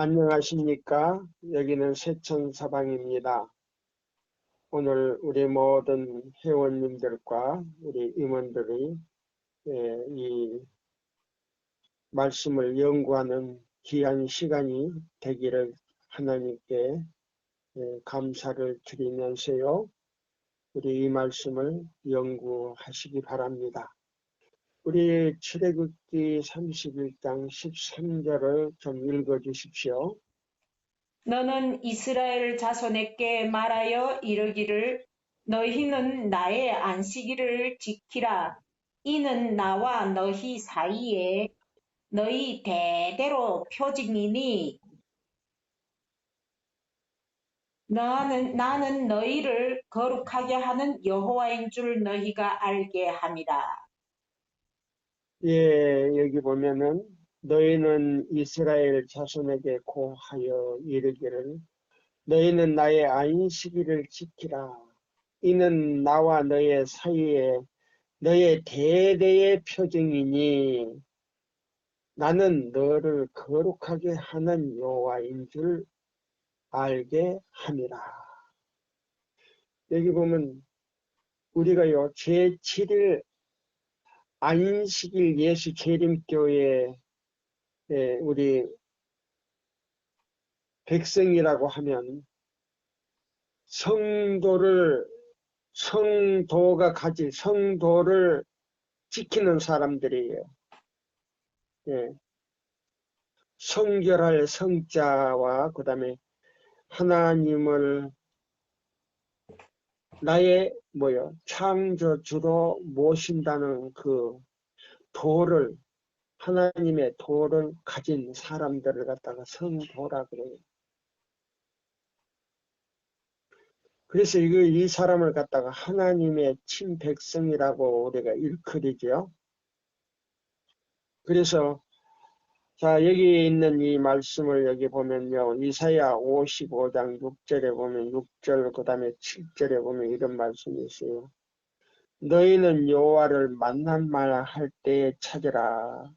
안녕하십니까? 여기는 세천사방입니다. 오늘 우리 모든 회원님들과 우리 임원들이 이 말씀을 연구하는 귀한 시간이 되기를 하나님께 감사를 드리면서요. 우리 이 말씀을 연구하시기 바랍니다. 우리 출애굽기 31장 13절을 좀 읽어 주십시오. 너는 이스라엘 자손에게 말하여 이르기를 너희는 나의 안식일을 지키라. 이는 나와 너희 사이에 너희 대대로 표징이니 나는 너희를 거룩하게 하는 여호와인 줄 너희가 알게 함이라. 여기 보면은 너희는 이스라엘 자손에게 고하여 이르기를 너희는 나의 안식일을 지키라. 이는 나와 너의 사이에 너의 대대의 표징이니 나는 너를 거룩하게 하는 여호와인 줄 알게 함이라. 여기 보면 우리가요 제7일 안식일 예수 재림교회 우리 백성이라고 하면 성도가 가질 성도를 지키는 사람들이에요. 성결할 성자와 그 다음에 하나님을 나의 창조주로 모신다는 그 도를 하나님의 도를 가진 사람들을 갖다가 성도라 그래요. 그래서 이 사람을 갖다가 하나님의 친백성이라고 우리가 일컬이죠. 그래서 자 여기 있는 이 말씀을 여기 보면요. 이사야 55장 6절에 보면 6절 그 다음에 7절에 보면 이런 말씀이 있어요. 너희는 여호와를 만날 할 때에 찾으라.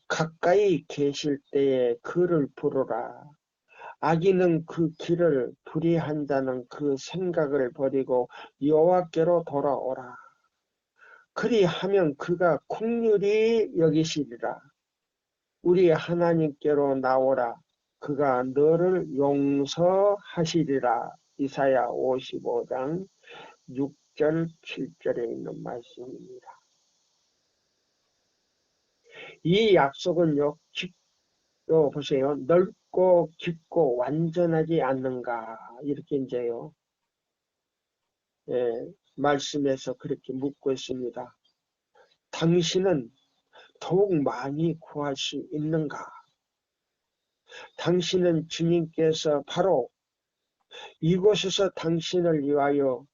가까이 계실 때에 그를 부르라. 악인은 그 길을 불의한 자는 그 생각을 버리고 여호와께로 돌아오라. 그리하면 그가 긍휼히 여기시리라. 우리 하나님께로 나오라. 그가 너를 용서하시리라. 이사야 55장 6절 7절에 있는 말씀입니다. 이 약속은요. 보세요. 넓고 깊고 완전하지 않는가 이렇게 이제요. 말씀에서 그렇게 묻고 있습니다. 당신은 더욱 많이 구할 수 있는가? 당신은 주님께서 바로 이곳에서 당신을 위하여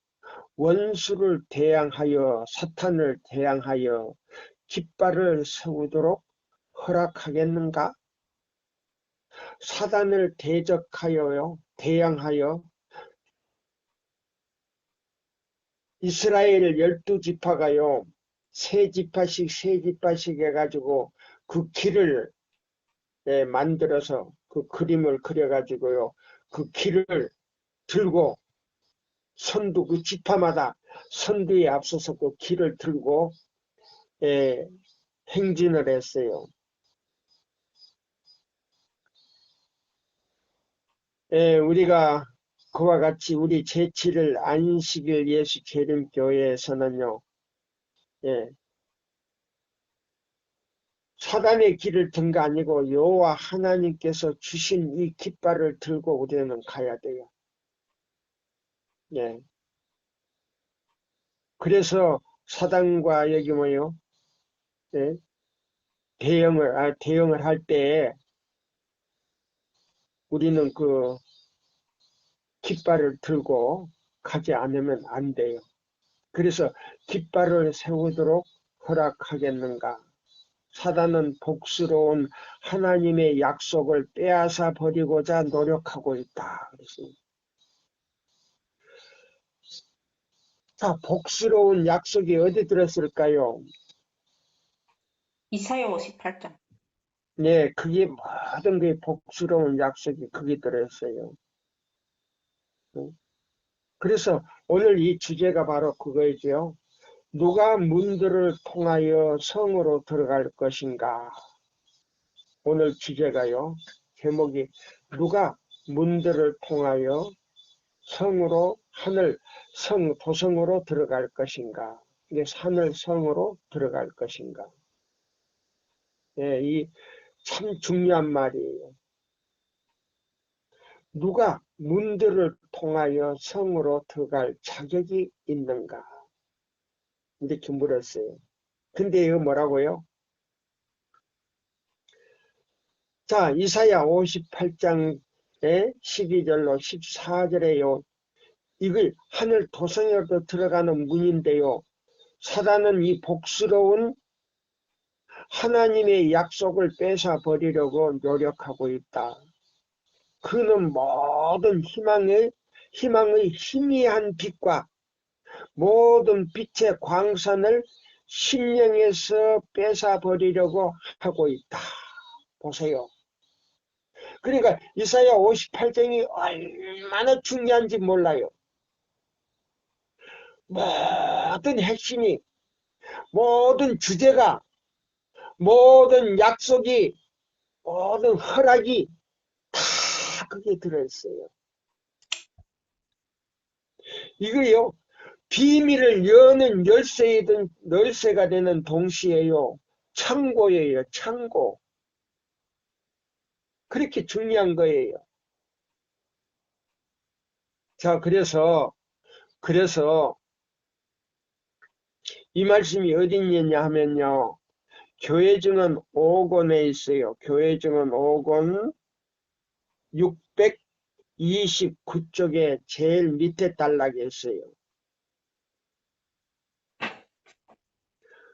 원수를 대항하여 사탄을 대항하여 깃발을 세우도록 허락하겠는가? 사단을 대항하여 이스라엘 12지파가요. 세 지파씩 해가지고 그 길을 만들어서 그 그림을 그려가지고요. 그 길을 들고 선두 그 지파마다 선두에 앞서서 그 길을 들고 행진을 했어요. 우리가 그와 같이 우리 제7일 안식일 예수 재림교회에서는요. 사단의 길을 든 거 아니고 여호와 하나님께서 주신 이 깃발을 들고 우리는 가야 돼요. 그래서 사단과 여기 대응을 할 때 우리는 그 깃발을 들고 가지 않으면 안 돼요. 그래서 깃발을 세우도록 허락하겠는가? 사단은 복스러운 하나님의 약속을 빼앗아 버리고자 노력하고 있다. 그랬습니다. 자, 복스러운 약속이 어디 들었을까요? 이사야 58장. 네, 그게 모든 게 복스러운 약속이 거기 들어있어요. 응? 그래서 오늘 이 주제가 바로 그거이죠. 누가 문들을 통하여 성으로 들어갈 것인가? 오늘 주제가요. 제목이 누가 문들을 통하여 성으로 도성으로 들어갈 것인가? 이게 하늘 성으로 들어갈 것인가? 예, 이 참 중요한 말이에요. 누가 문들을 통하여 성으로 들어갈 자격이 있는가? 이렇게 물었어요. 근데 이거 뭐라고요? 자, 이사야 58장의 12절로 14절에요. 이걸 하늘 도성으로 들어가는 문인데요. 사단은 이 복스러운 하나님의 약속을 뺏어 버리려고 노력하고 있다. 그는 모든 희망의 희미한 빛과 모든 빛의 광선을 심령에서 뺏어 버리려고 하고 있다. 보세요. 그러니까 이사야 58장이 얼마나 중요한지 몰라요. 모든 핵심이, 모든 주제가, 모든 약속이, 모든 허락이 다 거기에 들어있어요. 이거요, 비밀을 여는 열쇠가 되는 동시에요, 창고예요, 창고. 그렇게 중요한 거예요. 자, 그래서 이 말씀이 어디 있느냐 하면요, 교회증언 5권에 있어요. 교회증언 5권 629쪽에 제일 밑에 단락에 있어요.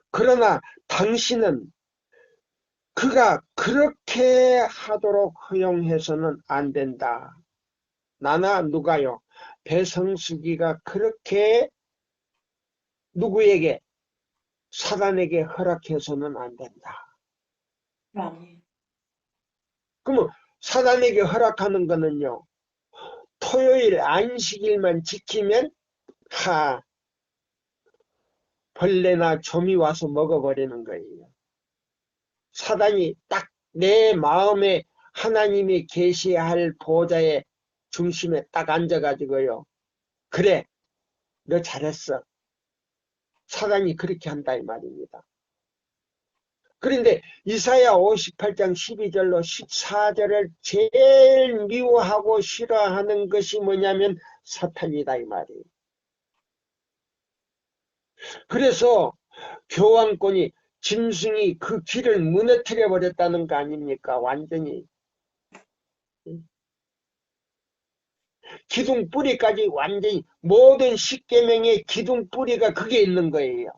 그러나 당신은 그가 그렇게 하도록 허용해서는 안 된다. 나나 누가요? 배성수기가 그렇게 누구에게? 사단에게 허락해서는 안 된다. 그러면 사단에게 허락하는 거는요, 토요일 안식일만 지키면 벌레나 좀이 와서 먹어버리는 거예요. 사단이 딱 내 마음에 하나님이 계시할 보좌의 중심에 딱 앉아가지고요. 그래, 너 잘했어. 사단이 그렇게 한다 이 말입니다. 그런데 이사야 58장 12절로 14절을 제일 미워하고 싫어하는 것이 뭐냐면 사탄이다 이 말이에요. 그래서 교황권이 짐승이 그 길을 무너뜨려 버렸다는 거 아닙니까? 완전히. 기둥 뿌리까지 완전히 모든 십계명의 기둥 뿌리가 그게 있는 거예요.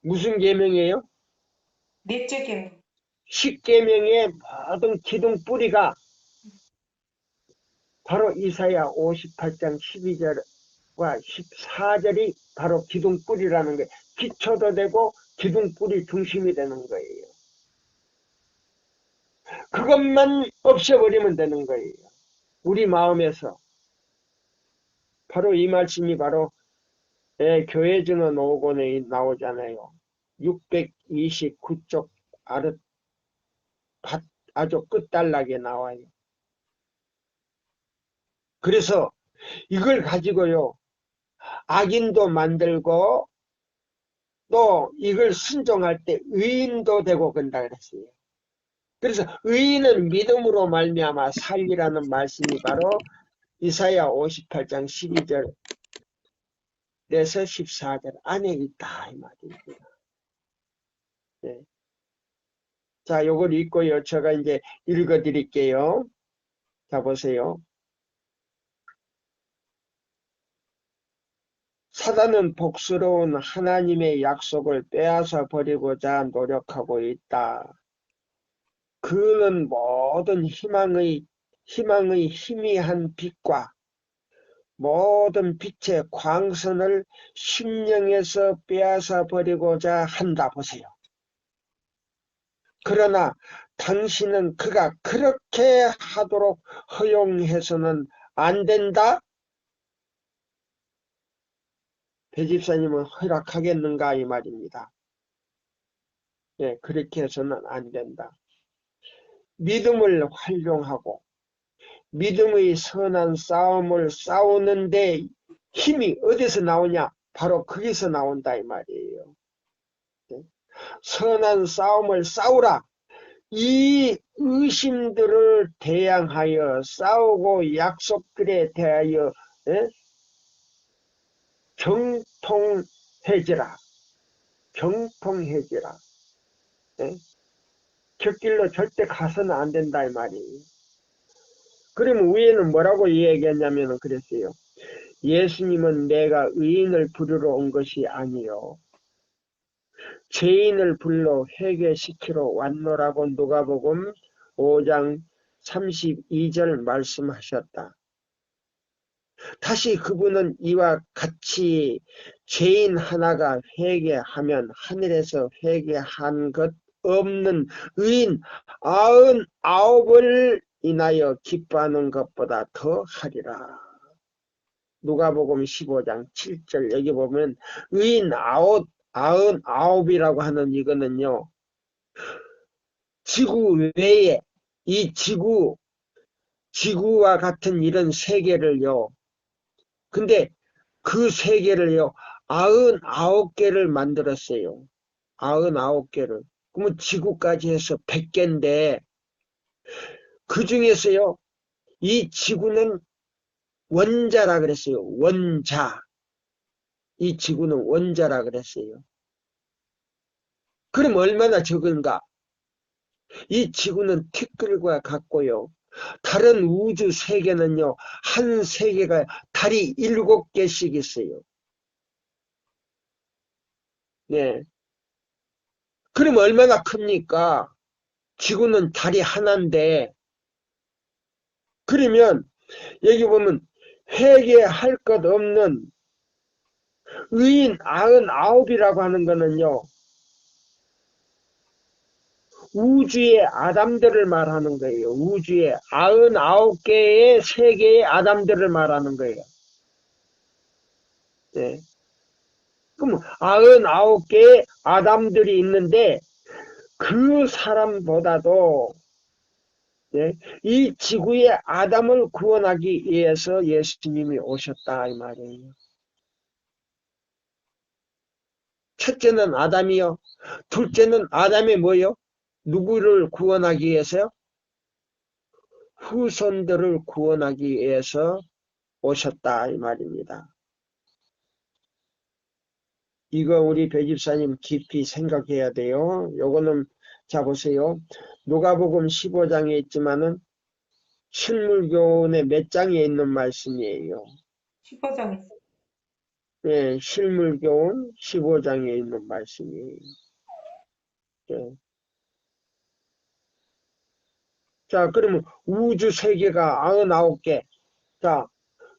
무슨 계명이에요? 넷째 계명. 십계명의 모든 기둥 뿌리가 바로 이사야 58장 12절과 14절이 바로 기둥 뿌리라는 거예요. 기초도 되고 기둥 뿌리 중심이 되는 거예요. 그것만 없애버리면 되는 거예요. 우리 마음에서. 바로 이 말씀이 바로 교회 증언 5권에 나오잖아요. 629쪽 아주 끝단락에 나와요. 그래서 이걸 가지고요, 악인도 만들고 또 이걸 순종할 때 의인도 되고 그런다 그랬어요. 그래서 의인은 믿음으로 말미암아 살리라는 말씀이 바로 이사야 58장 12절에서 14절 안에 있다 이 말입니다. 네. 자, 요걸 읽고요. 제가 이제 읽어 드릴게요. 자, 보세요. 사단은 복스러운 하나님의 약속을 빼앗아 버리고자 노력하고 있다. 그는 모든 희망의 희미한 빛과 모든 빛의 광선을 심령에서 빼앗아 버리고자 한다. 보세요. 그러나 당신은 그가 그렇게 하도록 허용해서는 안 된다? 배집사님은 허락하겠는가 이 말입니다. 예, 그렇게 해서는 안 된다. 믿음을 활용하고 믿음의 선한 싸움을 싸우는데 힘이 어디서 나오냐? 바로 거기서 나온다 이 말이에요. 선한 싸움을 싸우라. 이 의심들을 대항하여 싸우고 약속들에 대하여 경통해지라. 경통해지라. 곁길로 절대 가서는 안 된다 이 말이에요. 그러면 위에는 뭐라고 얘기했냐면 그랬어요. 예수님은 내가 의인을 부르러 온 것이 아니요 죄인을 불러 회개시키러 왔노라고 누가복음 5장 32절 말씀하셨다. 다시 그분은 이와 같이 죄인 하나가 회개하면 하늘에서 회개한 것 없는 의인 99을 인하여 기뻐하는 것보다 더 하리라. 누가복음 15장 7절 여기 보면 의인 99이라고 하는 이거는요. 지구 외에 이 지구와 같은 이런 세계를요. 근데 그 세계를요. 99개를 만들었어요. 99개를. 그러면 지구까지 해서 100개인데 그 중에서요. 이 지구는 원자라 그랬어요. 원자. 이 지구는 원자라 그랬어요. 그럼 얼마나 적은가? 이 지구는 티끌과 같고요. 다른 우주 세계는요. 한 세계가 달이 7개씩 있어요. 네. 그럼 얼마나 큽니까? 지구는 달이 하나인데 그러면 여기 보면 회개할 것 없는 의인 99이라고 하는 거는요. 우주의 아담들을 말하는 거예요. 우주의 99개의 세계의 아담들을 말하는 거예요. 네. 그럼 99개의 아담들이 있는데 그 사람보다도 네, 이 지구의 아담을 구원하기 위해서 예수님이 오셨다 이 말이에요. 첫째는 아담이요. 둘째는 아담이 뭐요? 누구를 구원하기 위해서요? 후손들을 구원하기 위해서 오셨다 이 말입니다. 이거 우리 배집사님 깊이 생각해야 돼요. 요거는 자 보세요. 누가복음 15장에 있지만은 실물교훈의 몇 장에 있는 말씀이에요. 15장에 예, 실물교훈 15장에 있는 말씀이에요. 예. 자, 그러면 우주 세계가 99개. 자,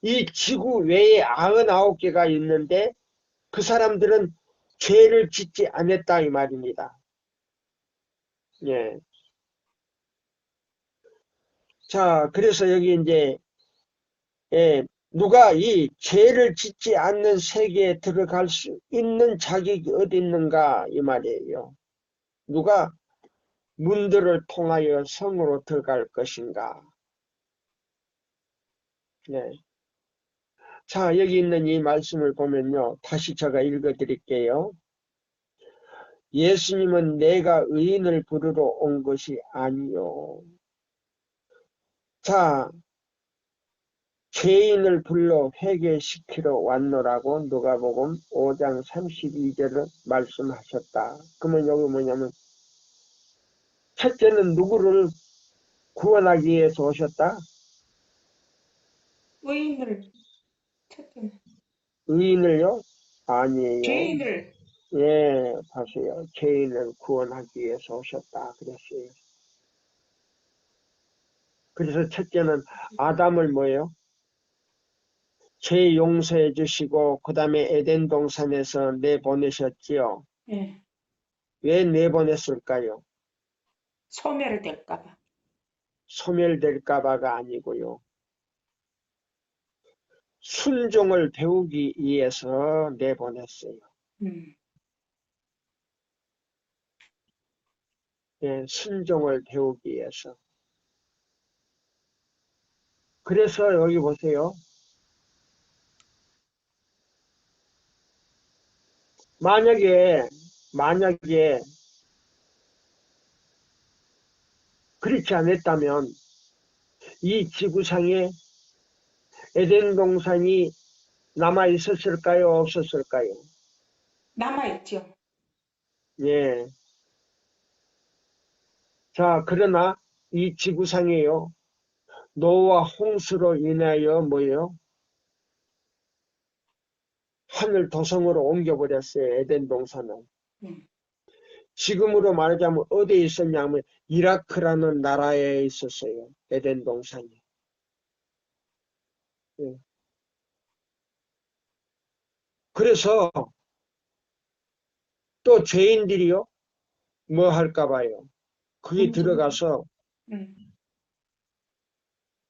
이 지구 외에 99개가 있는데 그 사람들은 죄를 짓지 않았다 이 말입니다. 예. 자, 그래서 여기 이제 누가 이 죄를 짓지 않는 세계에 들어갈 수 있는 자격이 어디 있는가 이 말이에요. 누가 문들을 통하여 성으로 들어갈 것인가. 네. 자, 여기 있는 이 말씀을 보면요. 다시 제가 읽어 드릴게요. 예수님은 내가 의인을 부르러 온 것이 아니요. 자, 죄인을 불러 회개시키러 왔노라고 누가복음 5장 32절을 말씀하셨다. 그러면 여기 뭐냐면 첫째는 누구를 구원하기 위해서 오셨다? 의인을 첫째 의인을요? 아니에요. 죄인을 예, 보세요. 죄인을 구원하기 위해서 오셨다. 그랬어요. 그래서 첫째는 아담을 뭐예요? 죄 용서해 주시고 그 다음에 에덴 동산에서 내보내셨지요. 예. 왜 내보냈을까요? 소멸될까 봐. 소멸될까 봐가 아니고요. 순종을 배우기 위해서 내보냈어요. 예, 순종을 배우기 위해서. 그래서 여기 보세요. 만약에 그렇지 않았다면 이 지구상에 에덴 동산이 남아 있었을까요? 없었을까요? 남아있죠. 예. 자, 그러나 이 지구상에요. 노아 홍수로 인하여 뭐예요? 하늘 도성으로 옮겨버렸어요. 에덴 동산은. 지금으로 말하자면 어디에 있었냐면 이라크라는 나라에 있었어요. 에덴 동산이. 예. 그래서 또 죄인들이요. 뭐 할까 봐요. 그게 들어가서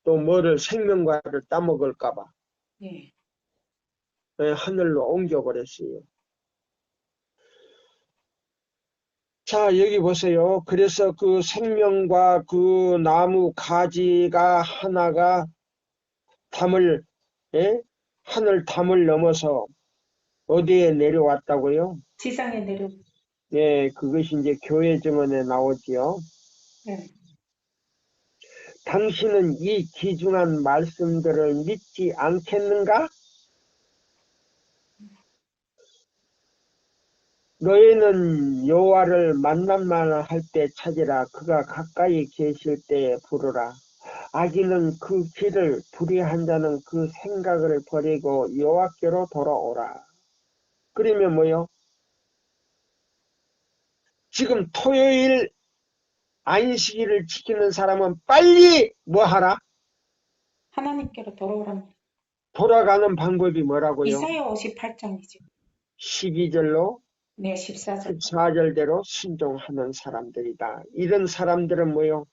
또 뭐를 생명과를 따먹을까 봐. 예. 예, 하늘로 옮겨버렸어요. 자, 여기 보세요. 그래서 그 생명과 그 나무 가지가 하나가 담을, 예? 하늘 담을 넘어서 어디에 내려왔다고요? 지상에 내려. 예, 그것이 이제 교회 증언에 나오지요. 예. 당신은 이 귀중한 말씀들을 믿지 않겠는가? 너희는 여호와를 만난만 할 때 찾으라. 그가 가까이 계실 때에 부르라. 악인은 그 길을 불의한 자는 그 생각을 버리고 여호와께로 돌아오라. 그러면 뭐요? 지금 토요일 안식일을 지키는 사람은 빨리 뭐 하라? 하나님께로 돌아오랍니다. 돌아가는 방법이 뭐라고요? 이사야 58장이죠. 12절로 네, 14절. 14절대로 순종하는 사람들이다. 이런 사람들은 뭐요?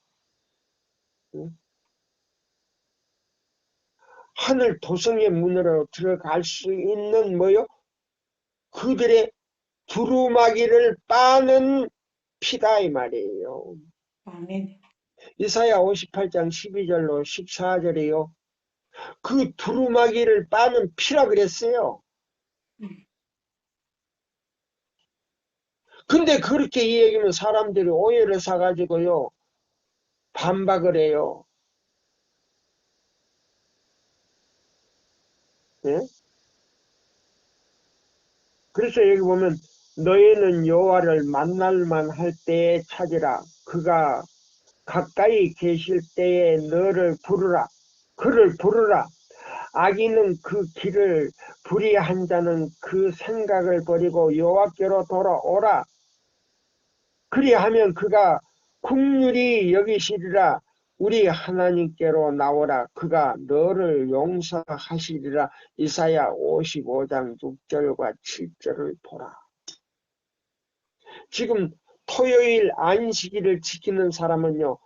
하늘 도성의 문으로 들어갈 수 있는 뭐요? 그들의 두루마기를 빠는 피다 이 말이에요. 아멘. 이사야 58장 12절로 14절이요. 그 두루마기를 빠는 피라 그랬어요. 근데 그렇게 이야기하면 사람들이 오해를 사가지고요. 반박을 해요. 예? 그래서 여기 보면 너희는 여호와를 만날만 할 때에 찾으라. 그가 가까이 계실 때에 너를 부르라. 그를 부르라. 악인은 그 길을 불의한 자는 그 생각을 버리고 여호와께로 돌아오라. 그리하면 그가 긍휼히 여기시리라. 우리 하나님께로 나오라. 그가 너를 용서하시리라. 이사야 55장 6절과 7절을 보라. 지금 토요일 안식일을 지키는 사람은요.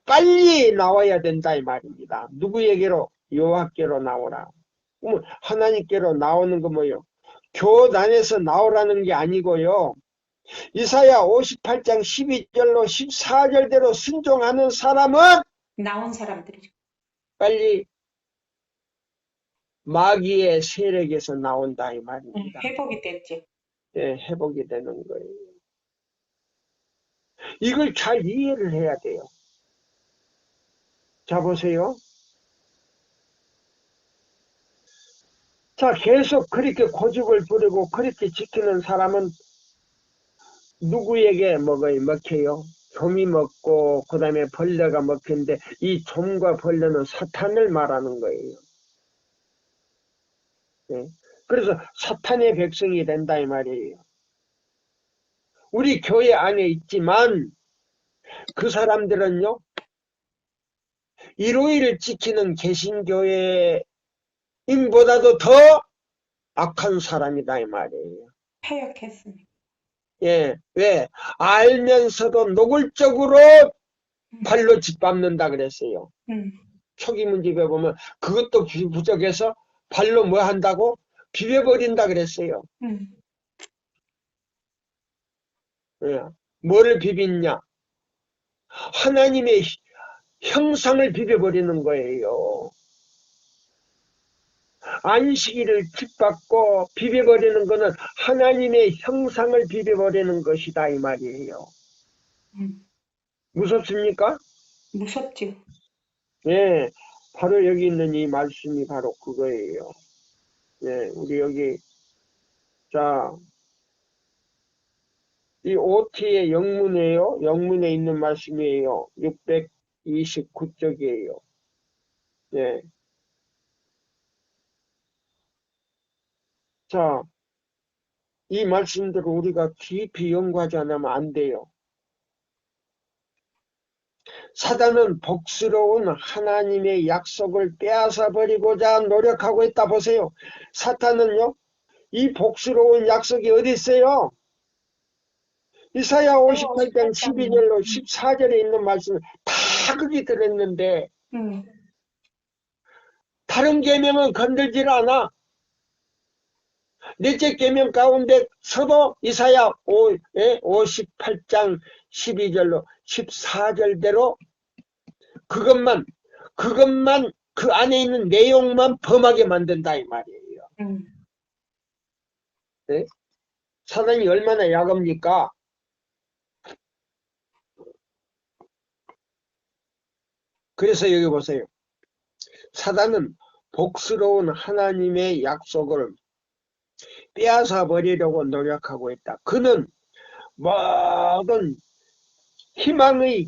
빨리 나와야 된다 이 말입니다. 누구에게로? 여호와께로 나오라. 하나님께로 나오는 거 뭐예요? 교단에서 나오라는 게 아니고요. 이사야 58장 12절로 14절대로 순종하는 사람은 나온 사람들이죠. 빨리 마귀의 세력에서 나온다 이 말입니다. 회복이 됐죠. 예, 회복이 되는 거예요. 이걸 잘 이해를 해야 돼요. 자, 보세요. 자, 계속 그렇게 고집을 부리고 그렇게 지키는 사람은 누구에게 먹혀요? 좀이 먹고 그 다음에 벌레가 먹히는데 이 좀과 벌레는 사탄을 말하는 거예요. 네. 그래서 사탄의 백성이 된다 이 말이에요. 우리 교회 안에 있지만 그 사람들은요. 일요일을 지키는 개신교회인보다도 더 악한 사람이다 이 말이에요. 패역했습니다. 예, 왜? 알면서도 노골적으로 발로 짓밟는다 그랬어요. 음, 초기 문집에 보면 그것도 부족해서 발로 뭐 한다고? 비벼버린다 그랬어요. 음, 예. 뭐를 비빈냐? 하나님의 형상을 비벼버리는 거예요. 안식일을 짓밟고 비벼버리는 것은 하나님의 형상을 비벼버리는 것이다 이 말이에요. 음. 무섭습니까? 무섭죠. 예, 바로 여기 있는 이 말씀이 바로 그거예요. 예, 우리 여기 자, 이 OT의 영문이에요. 영문에 있는 말씀이에요. 629쪽이에요. 예. 자, 이 말씀들을 우리가 깊이 연구하지 않으면 안 돼요. 사단은 복스러운 하나님의 약속을 빼앗아 버리고자 노력하고 있다. 보세요. 사탄은요, 이 복스러운 약속이 어디 있어요? 이사야 58장 12절로 14절에 있는 말씀 다 거기 들었는데 음, 다른 계명은 건들질 않아. 넷째 계명 가운데서도 이사야 58장 12절로 14절대로 그것만 그 안에 있는 내용만 범하게 만든다 이 말이에요. 음, 네? 사단이 얼마나 야겁니까? 그래서 여기 보세요. 사단은 복스러운 하나님의 약속을 빼앗아 버리려고 노력하고 있다. 그는 모든 희망을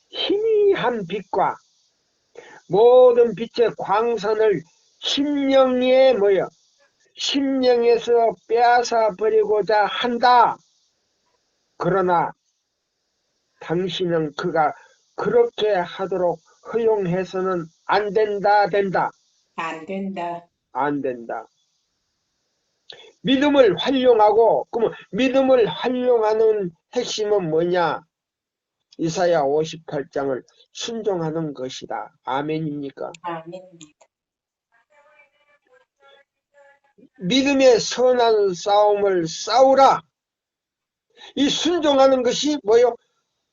희미한 빛과 모든 빛의 광선을 심령에서 빼앗아 버리고자 한다. 그러나 당신은 그가 그렇게 하도록 허용해서는 안 된다. 안 된다. 안 된다. 믿음을 활용하고, 그러면 믿음을 활용하는 핵심은 뭐냐? 이사야 58장을 순종하는 것이다. 아멘입니까? 아멘입니다. 믿음의 선한 싸움을 싸우라. 이 순종하는 것이 뭐요?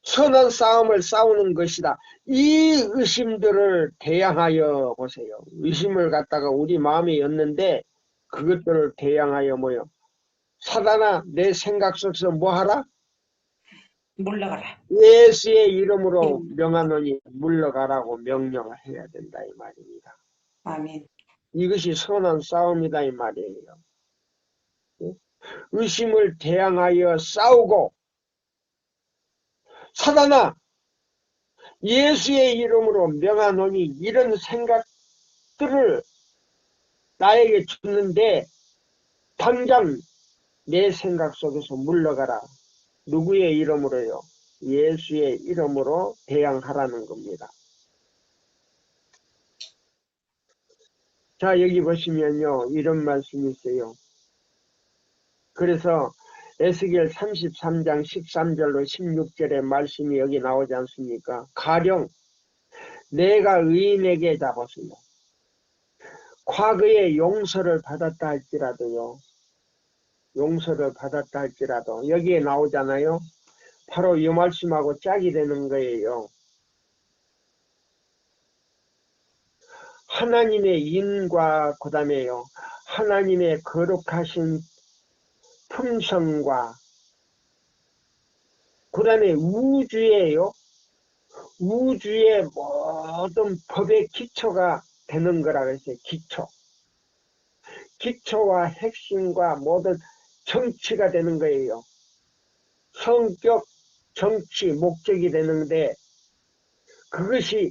선한 싸움을 싸우는 것이다. 이 의심들을 대항하여 보세요. 의심을 갖다가 우리 마음에 였는데 그것들을 대항하여 뭐요? 사단아, 내 생각 속에서 뭐 하라? 물러가라. 예수의 이름으로 명하노니 물러가라고 명령을 해야 된다 이 말입니다. 아멘. 이것이 선한 싸움이다 이 말이에요. 의심을 대항하여 싸우고 사단아, 예수의 이름으로 명하노니 이런 생각들을 나에게 주는데 당장 내 생각 속에서 물러가라. 누구의 이름으로요? 예수의 이름으로 대항하라는 겁니다. 자, 여기 보시면요. 이런 말씀이 있어요. 그래서 에스겔 33장 13절로 16절의 말씀이 여기 나오지 않습니까? 가령 내가 의인에게 잡았으며 과거에 용서를 받았다 할지라도요. 용서를 받았다 할지라도 여기에 나오잖아요. 바로 이 말씀하고 짝이 되는 거예요. 하나님의 인과 그 다음에요. 하나님의 거룩하신 품성과 그 다음에 우주의 모든 법의 기초가 되는 거라 그랬어요. 기초와 핵심과 모든 정치가 되는 거예요. 성격, 정치, 목적이 되는데 그것이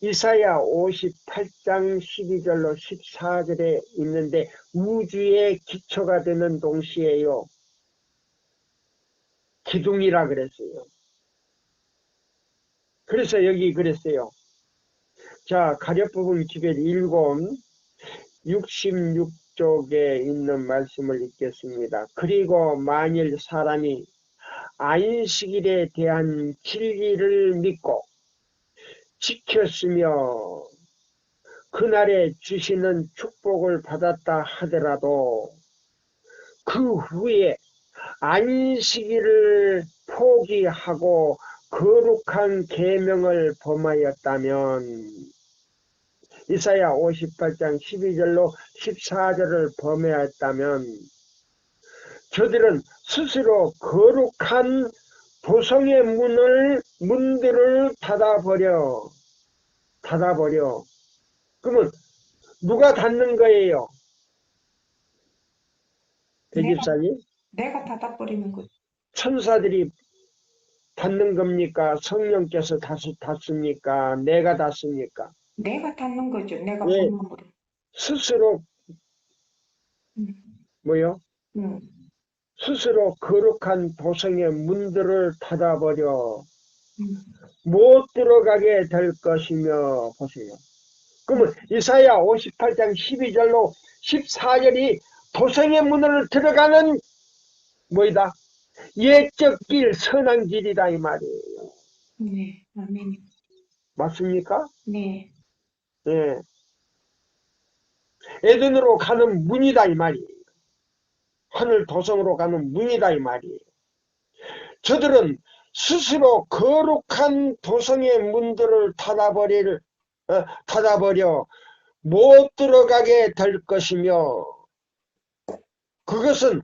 이사야 58장 12절로 14절에 있는데 우주의 기초가 되는 동시에요. 기둥이라 그랬어요. 그래서 여기 그랬어요. 자, 가려부분 기별 66쪽에 있는 말씀을 읽겠습니다. 그리고 만일 사람이 안식일에 대한 진리를 믿고 지켰으며 그날에 주시는 축복을 받았다 하더라도 그 후에 안식일을 포기하고 거룩한 계명을 범하였다면 이사야 58장 12절로 14절을 범하였다면 저들은 스스로 거룩한 도성의 문들을 닫아버려. 그러면 누가 닫는 거예요? 대집사님? 내가 닫아버리는 거지. 천사들이 닫는 겁니까? 성령께서 닫습니까? 내가 닫습니까? 내가 닫는 거죠. 내가 예, 문으로. 스스로 음, 뭐요? 음, 스스로 거룩한 도성의 문들을 닫아버려 음. 못 들어가게 될 것이며 보세요. 그러면 이사야 58장 12절로 14절이 도성의 문을 들어가는 뭐이다? 옛적 길, 선한 길이다 이 말이에요. 네, 아멘. 맞습니까? 네, 예. 에덴으로 가는 문이다 이 말이에요. 하늘 도성으로 가는 문이다 이 말이에요. 저들은 스스로 거룩한 도성의 문들을 닫아버려 못 들어가게 될 것이며 그것은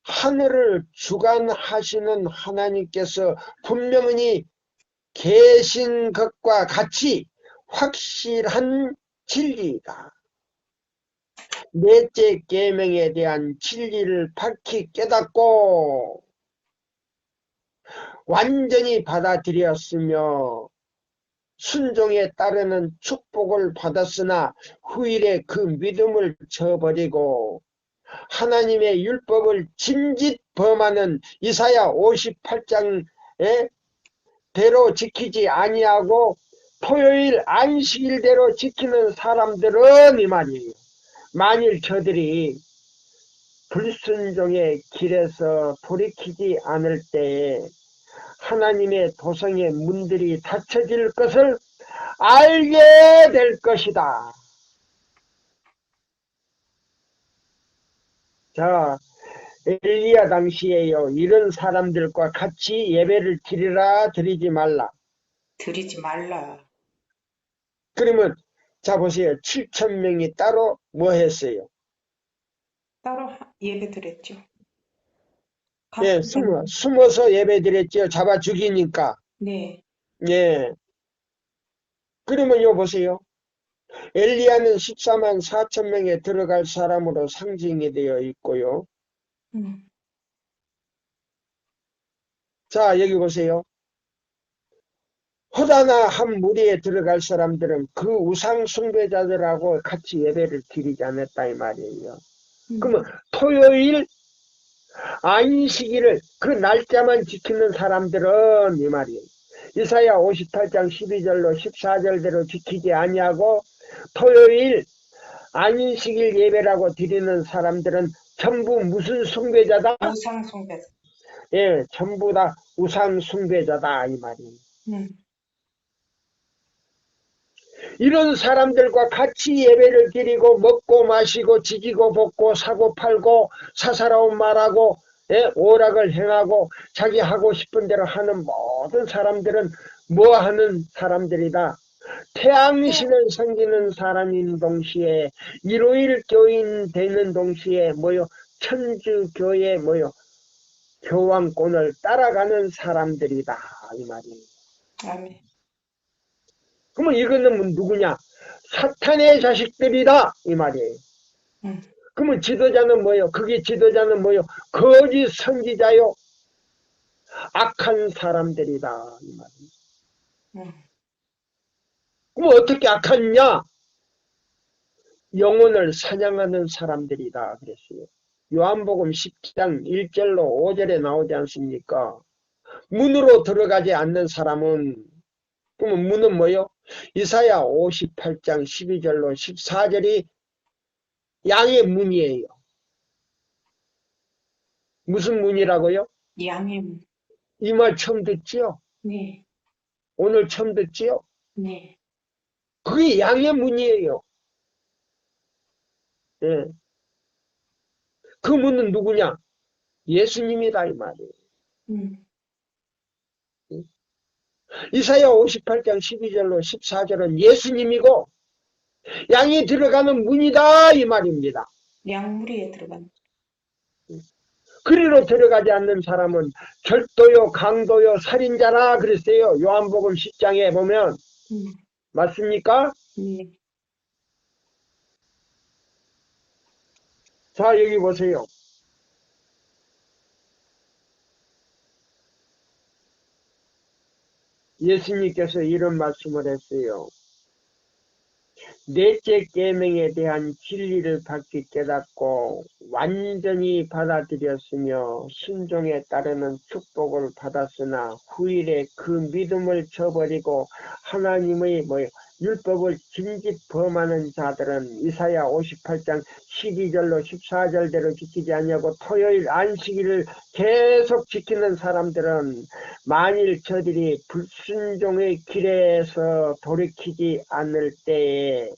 하늘을 주관하시는 하나님께서 분명히 계신 것과 같이 확실한 진리이다. 넷째 계명에 대한 진리를 밝히 깨닫고 완전히 받아들였으며 순종에 따르는 축복을 받았으나 후일에 그 믿음을 저버리고 하나님의 율법을 짐짓 범하는 이사야 58장에 대로 지키지 아니하고 토요일 안식일대로 지키는 사람들은 이 말이에요. 만일 저들이 불순종의 길에서 돌이키지 않을 때에 하나님의 도성의 문들이 닫혀질 것을 알게 될 것이다. 자, 엘리야 당시에요. 이런 사람들과 같이 예배를 드리라 드리지 말라. 드리지 말라. 그러면 자 보세요. 7천 명이 따로 뭐 했어요? 따로 예배 드렸죠. 예, 숨어서 예배 드렸죠. 잡아 죽이니까. 네, 예. 그러면 요 보세요. 엘리야는 14만 4천 명에 들어갈 사람으로 상징이 되어 있고요. 음, 자, 여기 보세요. 허다나 한 무리에 들어갈 사람들은 그 우상 숭배자들하고 같이 예배를 드리지 않았다 이 말이에요. 그러면 토요일 안식일을 그 날짜만 지키는 사람들은 이 말이에요. 이사야 58장 12절로 14절대로 지키지 아니하고 토요일 안식일 예배라고 드리는 사람들은 전부 무슨 숭배자다? 우상 숭배. 예, 전부 다 우상 숭배자다 이 말이에요. 이런 사람들과 같이 예배를 드리고 먹고 마시고 지지고 볶고 사고 팔고 사사로운 말하고 오락을 행하고 자기 하고 싶은 대로 하는 모든 사람들은 뭐 하는 사람들이다. 태양신을 섬기는 사람인 동시에 일요일 교인 되는 동시에 뭐요 천주교의 뭐요 교황권을 따라가는 사람들이다 이 말이에요. 아멘. 그러면 이거는 누구냐? 사탄의 자식들이다 이 말이에요. 그러면 지도자는 뭐예요? 그게 지도자는 뭐예요? 거짓 선지자요. 악한 사람들이다 이 말이에요. 그럼 어떻게 악하냐? 영혼을 사냥하는 사람들이다 그랬어요. 요한복음 10장 1절로 5절에 나오지 않습니까? 문으로 들어가지 않는 사람은 그러면 문은 뭐예요? 이사야 58장 12절로 14절이 양의 문이에요. 무슨 문이라고요? 양의 문. 이 말 처음 듣지요? 네. 오늘 처음 듣지요? 네. 그게 양의 문이에요. 예. 그 문은 누구냐? 예수님이다 이 말이에요. 음. 이사야 58장 12절로 14절은 예수님이고 양이 들어가는 문이다 이 말입니다. 양무리에 들어간. 그리로 들어가지 않는 사람은 절도요, 강도요, 살인자라 그랬어요. 요한복음 10장에 보면. 맞습니까? 네. 자, 여기 보세요. 예수님께서 이런 말씀을 했어요. 넷째 계명에 대한 진리를 밝히 깨닫고 완전히 받아들였으며 순종에 따르는 축복을 받았으나 후일에 그 믿음을 저버리고 하나님의 율법을 짐짓 범하는 자들은 이사야 58장 12절로 14절대로 지키지 아니하고 토요일 안식일을 계속 지키는 사람들은 만일 저들이 불순종의 길에서 돌이키지 않을 때에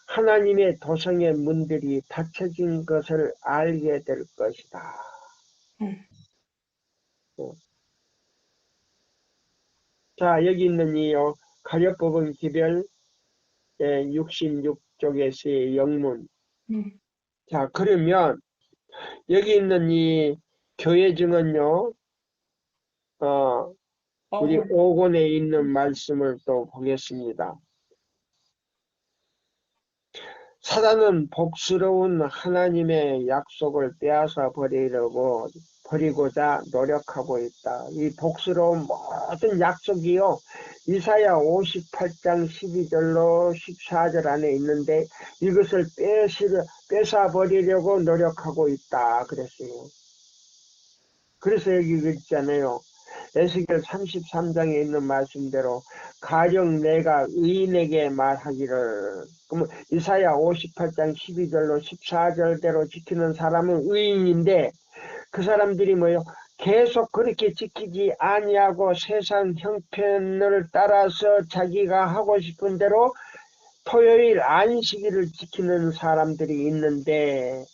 하나님의 도성의 문들이 닫혀진 것을 알게 될 것이다. 자, 여기 있는 이 가려법은 기별 66쪽에서의 영문. 자, 그러면 여기 있는 이 교회 증언요, 우리 5권에 있는 말씀을 또 보겠습니다. 사단은 복스러운 하나님의 약속을 빼앗아 버리고자 노력하고 있다. 이 복스러운 모든 약속이요. 이사야 58장 12절로 14절 안에 있는데 이것을 뺏어 버리려고 노력하고 있다. 그랬어요. 그래서 여기 있잖아요. 에스겔 33장에 있는 말씀대로 가령 내가 의인에게 말하기를, 그러면 이사야 58장 12절로 14절대로 지키는 사람은 의인인데 그 사람들이 계속 그렇게 지키지 아니하고 세상 형편을 따라서 자기가 하고 싶은 대로 토요일 안식일을 지키는 사람들이 있는데,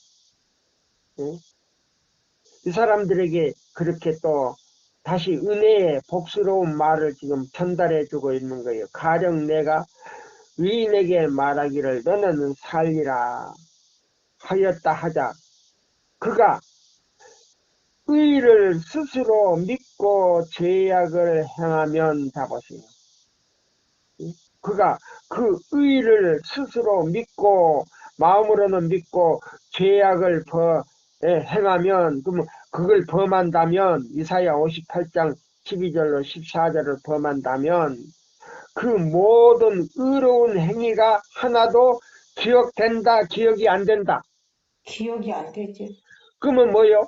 이 사람들에게 그렇게 또 다시 은혜의 복스러운 말을 지금 전달해 주고 있는 거예요. 가령 내가 의인에게 말하기를 너는 살리라 하였다 하자. 그가 의를 스스로 믿고 죄악을 행하면, 잡으세요. 그가 그 의를 스스로 믿고 마음으로는 믿고 죄악을 행하면, 그러면 그걸 범한다면, 이사야 58장 12절로 14절을 범한다면 그 모든 의로운 행위가 하나도 기억된다, 기억이 안 된다. 기억이 안 되지. 그러면 뭐요?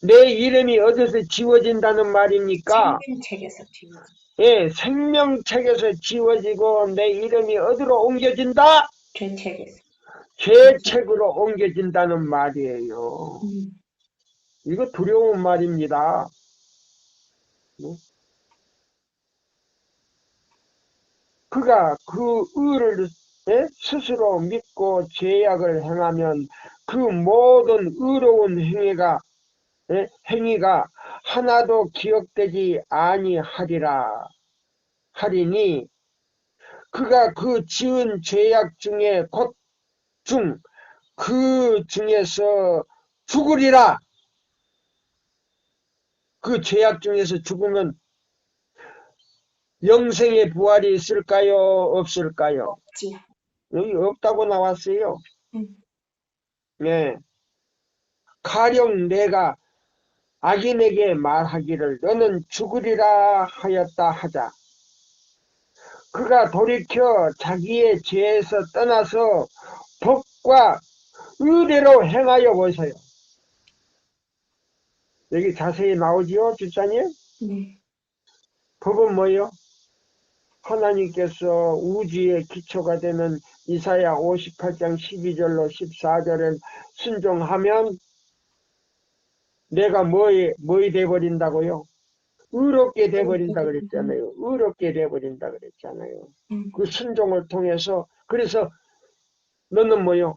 내 이름이 어디서 지워진다는 말입니까? 생명책에서 지워지. 예, 생명책에서 지워지고 내 이름이 어디로 옮겨진다? 죄책에서. 죄책으로 옮겨진다는 말이에요. 이거 두려운 말입니다. 그가 그 의를 스스로 믿고 죄악을 행하면 그 모든 의로운 행위가 하나도 기억되지 아니하리라 하리니 그가 그 지은 죄악 중에 그 중에서 죽으리라. 그 죄악 중에서 죽으면 영생의 부활이 있을까요? 없을까요? 없지. 여기 없다고 나왔어요. 네. 가령 내가 악인에게 말하기를 너는 죽으리라 하였다 하자. 그가 돌이켜 자기의 죄에서 떠나서 법과 의대로 행하여 보세요. 여기 자세히 나오지요, 주사님? 네. 법은 뭐예요? 하나님께서 우주의 기초가 되는 이사야 58장 12절로 14절은 순종하면 내가 뭐이 돼버린다고요? 의롭게 돼버린다 그랬잖아요. 의롭게 돼버린다 그랬잖아요. 그 순종을 통해서. 그래서 너는 뭐요?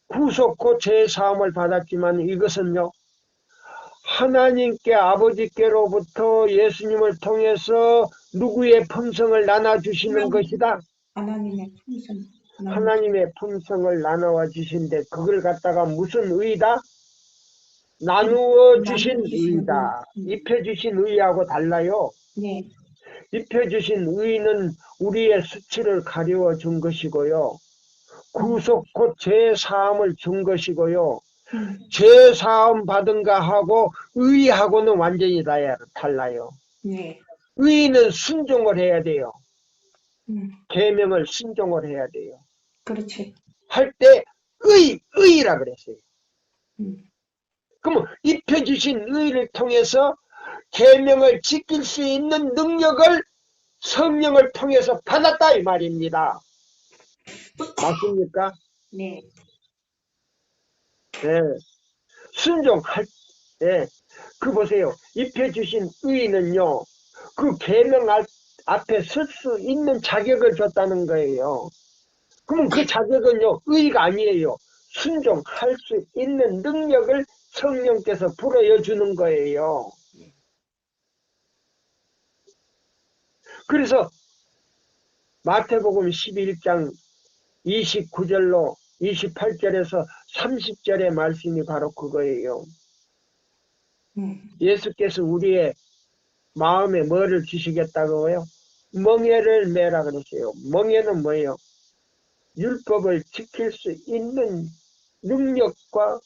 구속고 죄사함을 받았지만 이것은요, 하나님께 아버지께로부터 예수님을 통해서 누구의 품성을 나눠주시는 것이다? 하나님의 품성. 하나님의 품성을 나눠와 주신데 그걸 갖다가 무슨 의다? 나누어 주신 의다. 입혀주신 의하고 달라요. 네. 입혀주신 의는 우리의 수치를 가려워 준 것이고요. 구속 곧 죄사함을 준 것이고요. 죄사함 받은가 하고 의하고는 완전히 달라요. 네. 의는 순종을 해야 돼요. 계명을 순종을 해야 돼요. 그렇지. 할 때 의라 그랬어요. 그러면 입혀주신 의를 통해서 계명을 지킬 수 있는 능력을 성령을 통해서 받았다 이 말입니다. 맞습니까? 네. 네. 순종할 때, 그 보세요. 입혀주신 의는요, 그 계명 앞에 설 수 있는 자격을 줬다는 거예요. 그러면 그 자격은요, 의가 아니에요. 순종할 수 있는 능력을 성령께서 불어여 주는 거예요. 그래서 마태복음 11장 29절로 28절에서 30절의 말씀이 바로 그거예요. 예수께서 우리의 마음에 뭐를 주시겠다고요? 멍에를 매라 그랬어요. 멍에는 뭐예요? 율법을 지킬 수 있는 능력과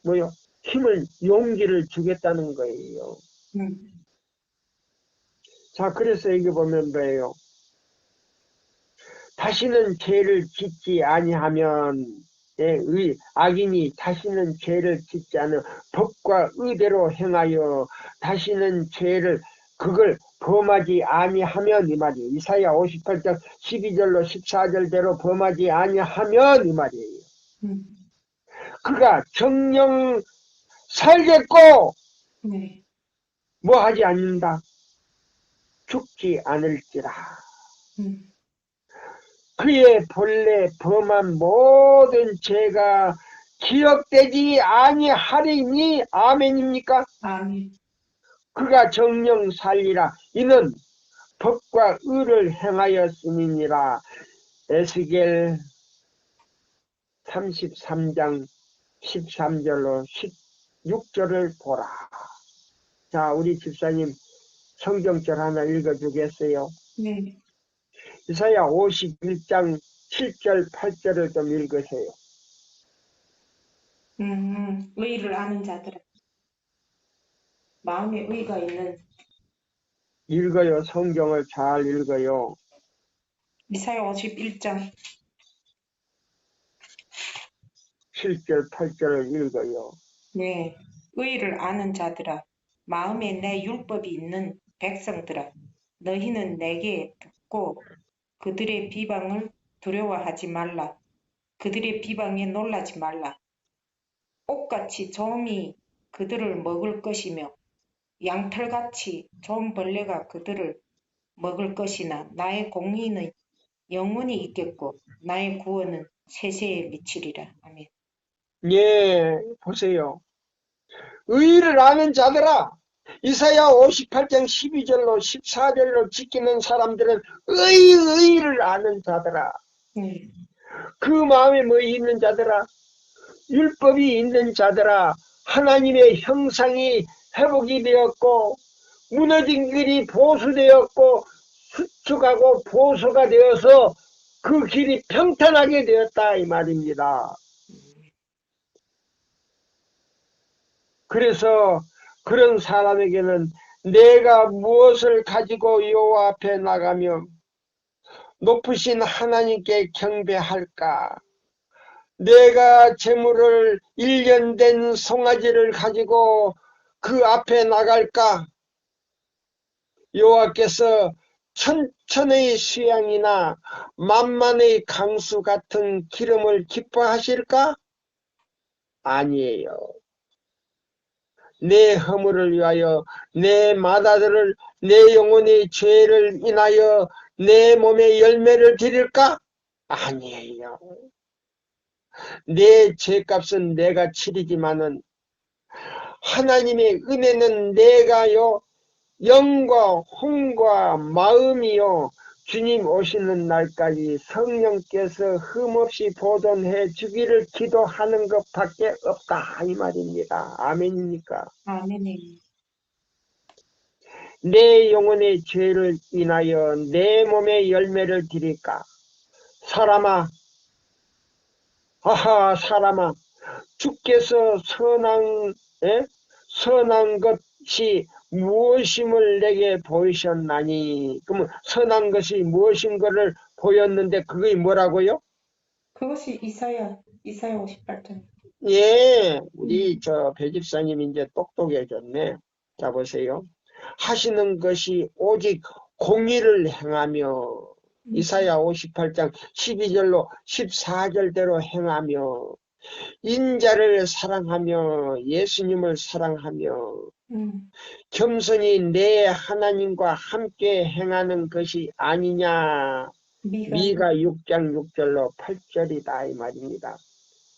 뭐요? 힘을, 용기를 주겠다는 거예요. 자, 그래서 여기 보면 뭐예요? 다시는 죄를 짓지 아니하면, 악인이 다시는 죄를 짓지 않은 법과 의대로 행하여 다시는 죄를 그걸 범하지 아니하면 이 말이에요. 이사야 58장 12절로 14절대로 범하지 아니하면 이 말이에요. 그가 정령 살겠고 뭐 하지 않는다? 죽지 않을지라. 그의 본래 범한 모든 죄가 기억되지 아니하리니 아멘입니까? 아멘. 그가 정령 살리라. 이는 법과 의를 행하였음이니라. 에스겔 33장 13절로 16절을 보라. 자, 우리 집사님 성경절 하나 읽어주겠어요? 네. 이사야 51장 7절 8절을 좀 읽으세요. 의를 아는 자들은 마음에 의가 있는 읽어요. 성경을 잘 읽어요. 이사야 51장 7절 8절을 읽어요. 네. 의를 아는 자들아 마음에 내 율법이 있는 백성들아 너희는 내게 듣고 그들의 비방을 두려워하지 말라. 그들의 비방에 놀라지 말라. 옥같이 좀이 그들을 먹을 것이며 양털같이 좀 벌레가 그들을 먹을 것이나 나의 공의는 영원히 있겠고 나의 구원은 세세에 미치리라. 아멘. 예, 보세요. 의를 아는 자들아, 이사야 58장 12절로 14절로 지키는 사람들은 의를 아는 자들아. 그 마음에 뭐 있는 자들아? 율법이 있는 자들아. 하나님의 형상이 회복이 되었고 무너진 길이 보수되었고 수축하고 보수가 되어서 그 길이 평탄하게 되었다 이 말입니다. 그래서 그런 사람에게는 내가 무엇을 가지고 여호와 앞에 나가며 높으신 하나님께 경배할까? 내가 제물을 1년 된 송아지를 가지고 그 앞에 나갈까? 여호와께서 천천의 수양이나 만만의 강수 같은 기름을 기뻐하실까? 아니에요. 내 허물을 위하여 내 마다들을 내 영혼의 죄를 인하여 내 몸에 열매를 드릴까? 아니에요. 내 죄값은 내가 치르지만은 하나님의 은혜는 내가요 영과 혼과 마음이요 주님 오시는 날까지 성령께서 흠없이 보존해 주기를 기도하는 것밖에 없다 이 말입니다. 아멘입니까? 아멘이. 내 영혼의 죄를 인하여 내 몸에 열매를 드릴까? 사람아, 아하 사람아, 주께서 선한 것이 무엇임을 내게 보이셨나니. 그러면 선한 것이 무엇인 것을 보였는데 그게 뭐라고요? 그것이 이사야 58장. 예, 우리 저 배집사님 이제 똑똑해졌네. 자 보세요. 하시는 것이 오직 공의를 행하며 이사야 58장 12절로 14절대로 행하며 인자를 사랑하며 예수님을 사랑하며 겸손히 내 하나님과 함께 행하는 것이 아니냐. 미가 6장 6절로 8절이다 이 말입니다.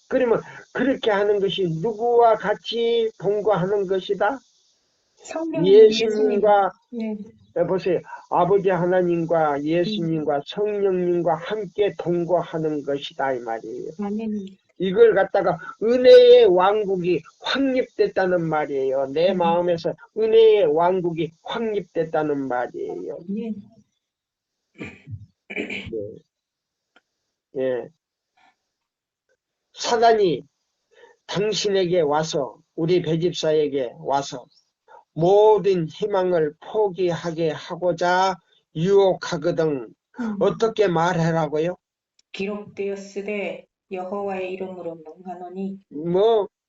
그러면 그렇게 하는 것이 누구와 같이 동거하는 것이다? 예수님과 보세요. 아버지 하나님과 예수님과 성령님과 함께 동거하는 것이다 이 말이에요. 아멘. 이걸 갖다가 은혜의 왕국이 확립됐다는 말이에요. 내 마음에서 은혜의 왕국이 확립됐다는 말이에요. 네. 예. 사단이 당신에게 와서 우리 배집사에게 와서 모든 희망을 포기하게 하고자 유혹하거든. 어떻게 말하라고요? 기록되었으되 여호와의 이름으로 명하노니.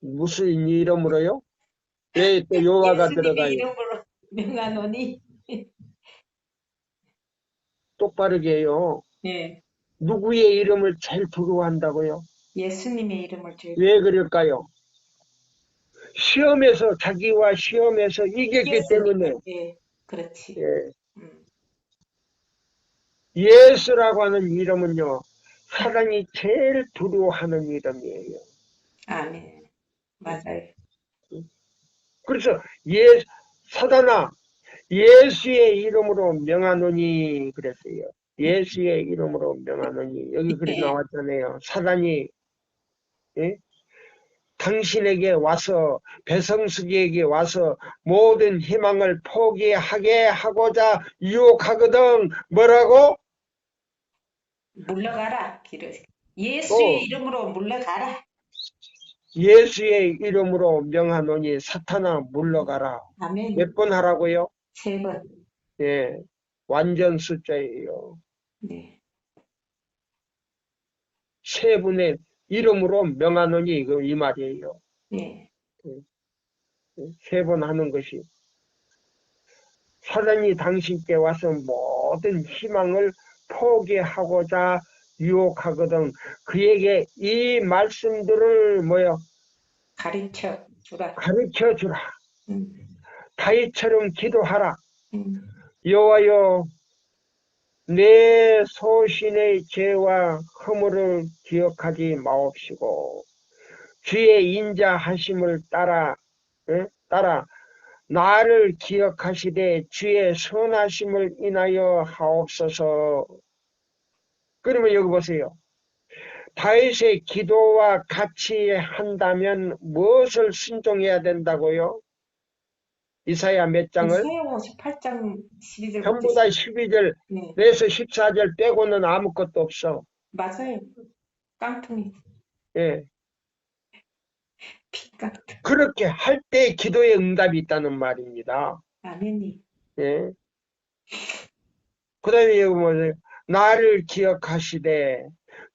무슨 이름으로요? 왜 또 여호와가 예수님의 들어가요? 이름으로 명하노니. 똑바르게 해요. 네. 누구의 이름을 제일 두려워한다고요? 예수님의 이름을 제일 왜 그럴까요? 시험에서 자기와 시험에서 이겼기 때문에. 예, 그렇지. 예. 예수라고 하는 이름은요 사단이 제일 두려워하는 이름이에요. 아멘. 맞아요. 그래서 사단아 예수의 이름으로 명하노니 그랬어요. 예수의 이름으로 명하노니 여기 글이 나왔잖아요. 사단이 예? 당신에게 와서 배성수기에게 와서 모든 희망을 포기하게 하고자 유혹하거든. 뭐라고? 물러가라. 예수의 이름으로 물러가라. 예수의 이름으로 명하노니 사탄아 물러가라. 아멘. 몇 번 하라고요? 3번. 예, 완전 숫자예요. 네. 3분의 이름으로 명하노니 이 말이에요. 네. 3번 하는 것이. 사단이 당신께 와서 모든 희망을 포기하고자 유혹하거든. 그에게 이 말씀들을 가르쳐 주라. 다윗처럼 기도하라. 여호와여 내 소신의 죄와 허물을 기억하지 마옵시고 주의 인자하심을 따라 나를 기억하시되 주의 선하심을 인하여 하옵소서. 그러면 여기 보세요. 다윗의 기도와 같이 한다면 무엇을 순종해야 된다고요? 이사야 몇 장을? 이사야 58장 12절부터 전부 다 12절에서 네. 14절 빼고는 아무것도 없어. 맞아요. 깡통이. 예. 핏깡통. 그렇게 할 때 기도의 응답이 있다는 말입니다. 아멘이. 예. 그 다음에 여기 뭐예요? 나를 기억하시되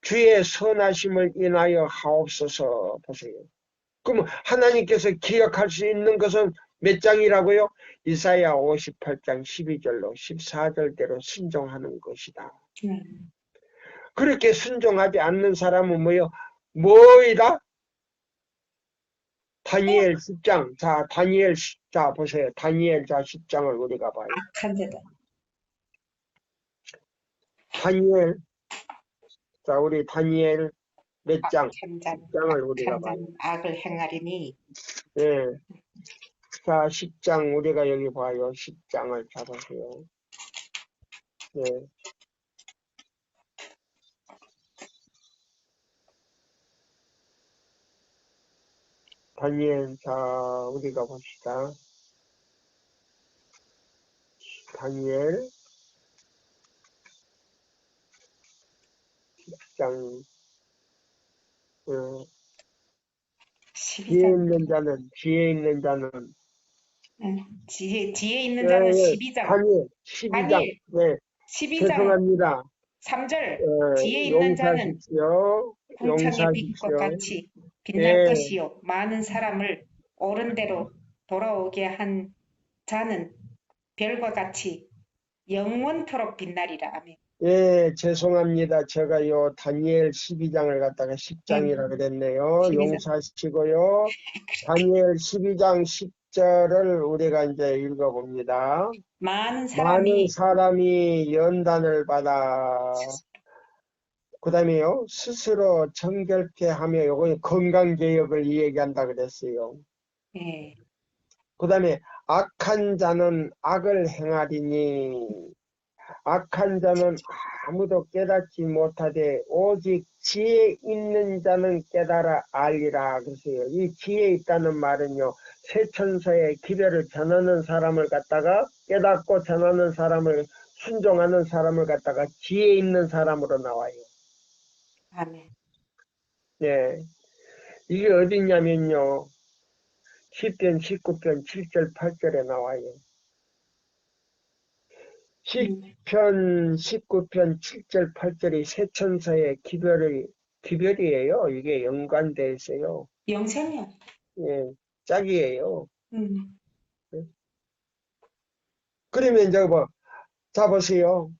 주의 선하심을 인하여 하옵소서. 보세요. 그럼 하나님께서 기억할 수 있는 것은 몇 장이라고요? 이사야 58장 12절로 14절대로 순종하는 것이다. 그렇게 순종하지 않는 사람은 뭐이다? 다니엘 10장. 자, 자, 보세요. 다니엘 자 10장을 우리가 봐요. 악한 자들. 다니엘, 자, 우리 다니엘 몇 장? 악한 자는 10장을 우리가 봐요. 악을 행하리니. 예. 자, 10장 우리가 여기 봐요. 10장을 잡으세요. 예. 다니엘, 자, 우리가 봅시다. 다니엘 10장, 지혜 있는 자는, 지혜 있는 자는 12장. 다니엘 12장, 다니엘 네, 12장 죄송합니다. 3절. 지혜 있는 자는 용서하십시오. 궁창의 빛과 같이 빛날 예. 것이요. 많은 사람을 옳은 대로 돌아오게 한 자는 별과 같이 영원토록 빛나리라. 아멘. 예, 죄송합니다. 제가 요 다니엘 12장을 갖다가 10장이라 그랬네요. 12장. 용서하시고요. 다니엘 12장 10절을 우리가 이제 읽어봅니다. 많은 많은 사람이 사람이 연단을 받아 그 다음에요 스스로 정결케 하며 요거 건강개혁을 얘기한다 그랬어요. 예, 그 다음에 악한 자는 악을 행하리니 악한 자는 아무도 깨닫지 못하되 오직 지혜 있는 자는 깨달아 알리라 그러세요. 이 지혜 있다는 말은요. 세천서의 기별을 전하는 사람을 갖다가 깨닫고 전하는 사람을 순종하는 사람을 갖다가 지혜 있는 사람으로 나와요. 아멘. 네, 이게 어딨냐면요. 10편, 19편, 7절, 8절에 나와요. 10편, 19편, 7절, 8절이 세천서의 기별이에요. 이게 연관되어 있어요. 영생이요. 예, 짝이에요. 음, 그러면 이제 뭐, 자 보세요.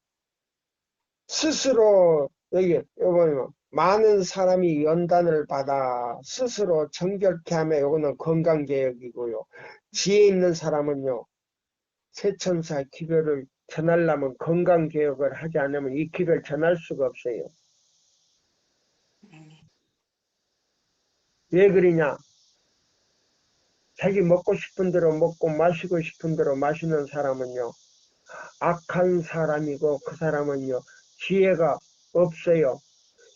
스스로 여기 요거는 많은 사람이 연단을 받아 스스로 정결케 하며 요거는 건강개혁이고요. 지혜 있는 사람은요. 세천사 기별을 전하려면 건강개혁을 하지 않으면 이 기별 전할 수가 없어요. 왜 그러냐? 자기 먹고 싶은 대로 먹고 마시고 싶은 대로 마시는 사람은요. 악한 사람이고 그 사람은요. 지혜가 없어요.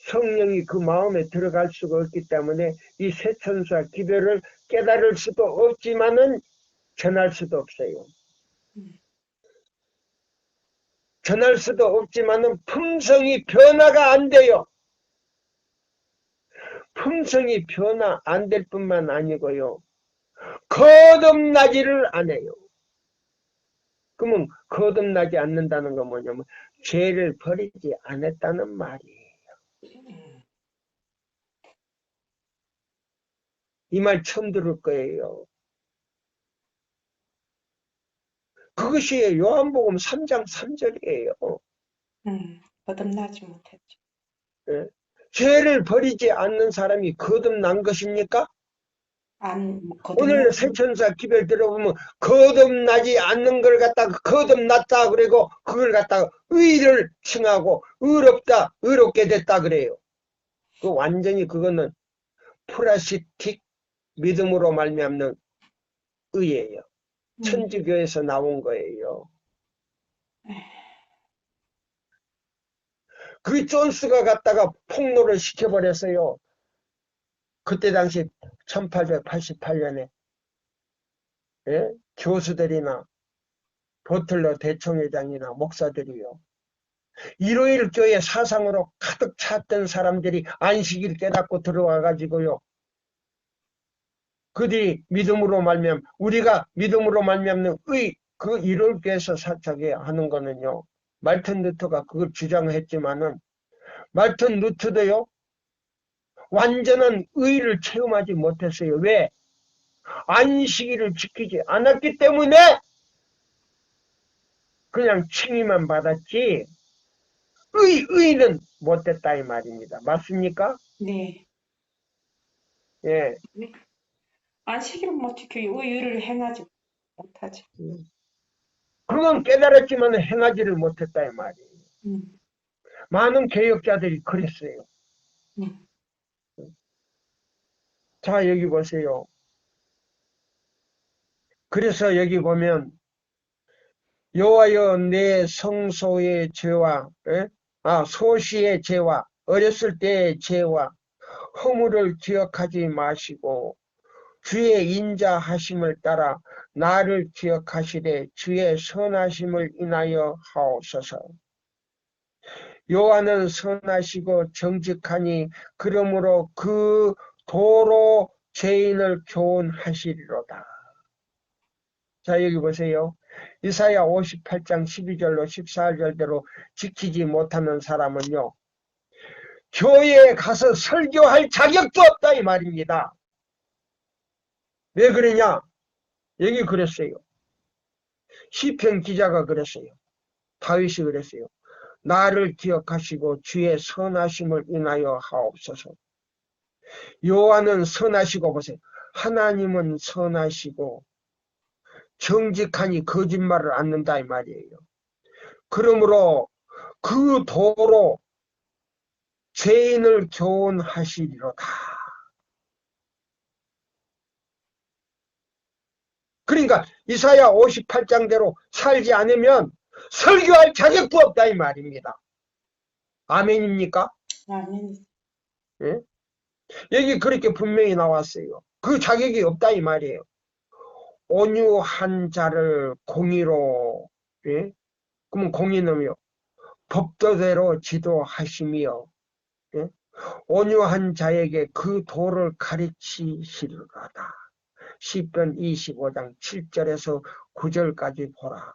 성령이 그 마음에 들어갈 수가 없기 때문에 이 세천사 기별을 깨달을 수도 없지만은 전할 수도 없어요. 전할 수도 없지만은 품성이 변화가 안 돼요. 품성이 변화 안 될 뿐만 아니고요. 거듭나지를 않아요. 그러면 거듭나지 않는다는 건 뭐냐면 죄를 버리지 않았다는 말이에요. 이 말 처음 들을 거예요. 그것이 요한복음 3장 3절이에요. 거듭나지 못했죠. 예? 죄를 버리지 않는 사람이 거듭난 것입니까? 오늘 세천사 기별 들어보면 거듭나지 않는 걸 갖다가 거듭났다 그리고 그걸 갖다가 의를 칭하고 의롭다 의롭게 됐다 그래요. 그 완전히 그거는 프라시틱 믿음으로 말미암는 의예요. 천주교에서 나온 거예요. 그 존스가 갖다가 폭로를 시켜버렸어요. 그때 당시 1888년에 예? 교수들이나 버틀러 대총회장이나 목사들이요. 일요일 교회 사상으로 가득 찼던 사람들이 안식일 깨닫고 들어와가지고요. 그들이 믿음으로 말미암 우리가 믿음으로 말미암는 그 일요일 교회에서 사차게 하는 거는요. 말튼 루터가 그걸 주장했지만은 말튼 루터도요. 완전한 의를 체험하지 못했어요. 왜? 안식일을 지키지 않았기 때문에 그냥 칭의만 받았지 의는 못됐다 이 말입니다. 맞습니까? 네. 예. 안식일은 못 지켜요. 의율을 행하지 못하지. 그건 깨달았지만 행하지를 못했다 이 말이에요. 음, 많은 개혁자들이 그랬어요. 음, 자, 여기 보세요. 그래서 여기 보면 여호와여 내 성소의 죄와 소시의 죄와 어렸을 때의 죄와 허물을 기억하지 마시고 주의 인자하심을 따라 나를 기억하시되 주의 선하심을 인하여 하옵소서. 여호와는 선하시고 정직하니 그러므로 그 도로 죄인을 교훈하시리로다. 자, 여기 보세요. 이사야 58장 12절로 14절대로 지키지 못하는 사람은요, 교회에 가서 설교할 자격도 없다 이 말입니다. 왜 그러냐? 여기 그랬어요. 시편 기자가 그랬어요. 다윗이 그랬어요. 나를 기억하시고 주의 선하심을 인하여 하옵소서. 여호와는 선하시고, 보세요. 하나님은 선하시고 정직하니 거짓말을 않는다 이 말이에요. 그러므로 그 도로 죄인을 교훈하시리로다. 그러니까 이사야 58장대로 살지 않으면 설교할 자격도 없다 이 말입니다. 아멘입니까? 아멘. 예? 여기 그렇게 분명히 나왔어요. 그 자격이 없다 이 말이에요. 온유한 자를 공의로, 예? 그러면 공의는요, 법도대로 지도하시며, 예? 온유한 자에게 그 도를 가르치시리로다. 시편 25장 7절에서 9절까지 보라.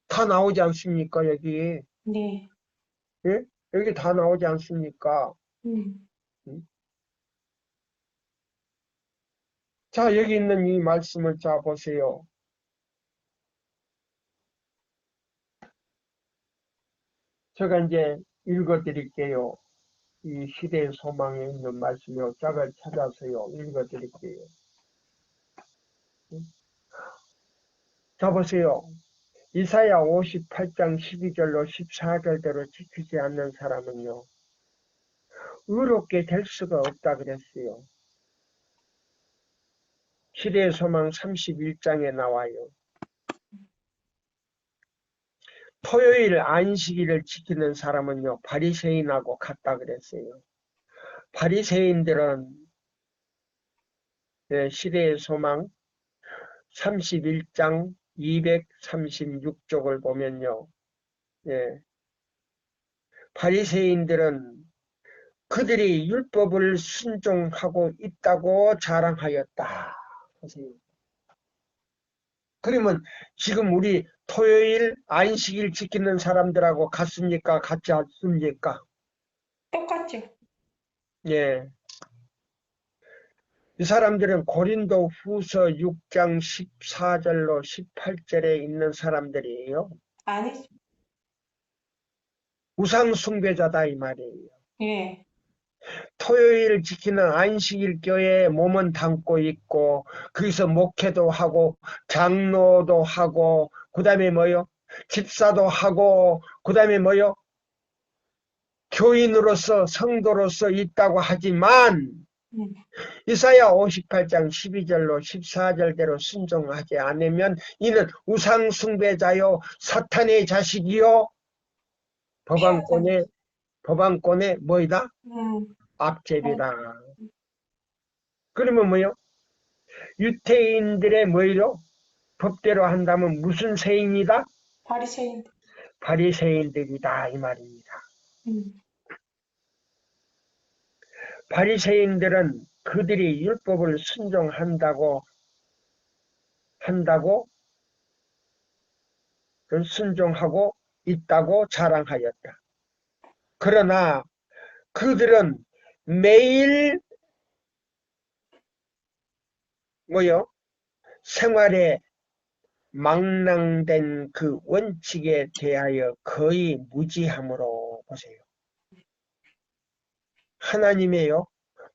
다 나오지 않습니까, 여기? 네. 예? 여기 다 나오지 않습니까? 음, 자, 여기 있는 이 말씀을 자 보세요. 제가 이제 읽어 드릴게요. 이 시대의 소망에 있는 말씀이요. 짝을 찾아서요. 읽어 드릴게요. 자, 보세요. 이사야 58장 12절로 14절대로 지키지 않는 사람은요, 의롭게 될 수가 없다 그랬어요. 시대의 소망 31장에 나와요. 토요일 안식일을 지키는 사람은요, 바리새인하고 같다 그랬어요. 바리새인들은 시대의 소망 31장 236쪽을 보면요, 바리새인들은 그들이 율법을 순종하고 있다고 자랑하였다. 보세요. 그러면 지금 우리 토요일 안식일 지키는 사람들하고 같습니까? 같지 않습니까? 똑같죠. 예. 이 사람들은 고린도 후서 6장 14절로 18절에 있는 사람들이에요. 아니죠. 우상숭배자다 이 말이에요. 예. 토요일 지키는 안식일 교회에 몸은 담고 있고 거기서 목회도 하고 장로도 하고 그 다음에 뭐요? 집사도 하고 그 다음에 뭐요? 교인으로서 성도로서 있다고 하지만 음, 이사야 58장 12절로 14절대로 순종하지 않으면 이는 우상숭배자요 사탄의 자식이요 법안권의 뭐이다? 음, 앞제비다. 그러면 뭐요? 유태인들의 뭐이요? 법대로 한다면 무슨 세인이다? 바리새인. 바리새인들이다 이 말입니다. 음, 바리새인들은 그들이 율법을 순종한다고 순종하고 있다고 자랑하였다. 그러나 그들은 매일 뭐요? 생활에 망랑된 그 원칙에 대하여 거의 무지함으로 보세요. 하나님의요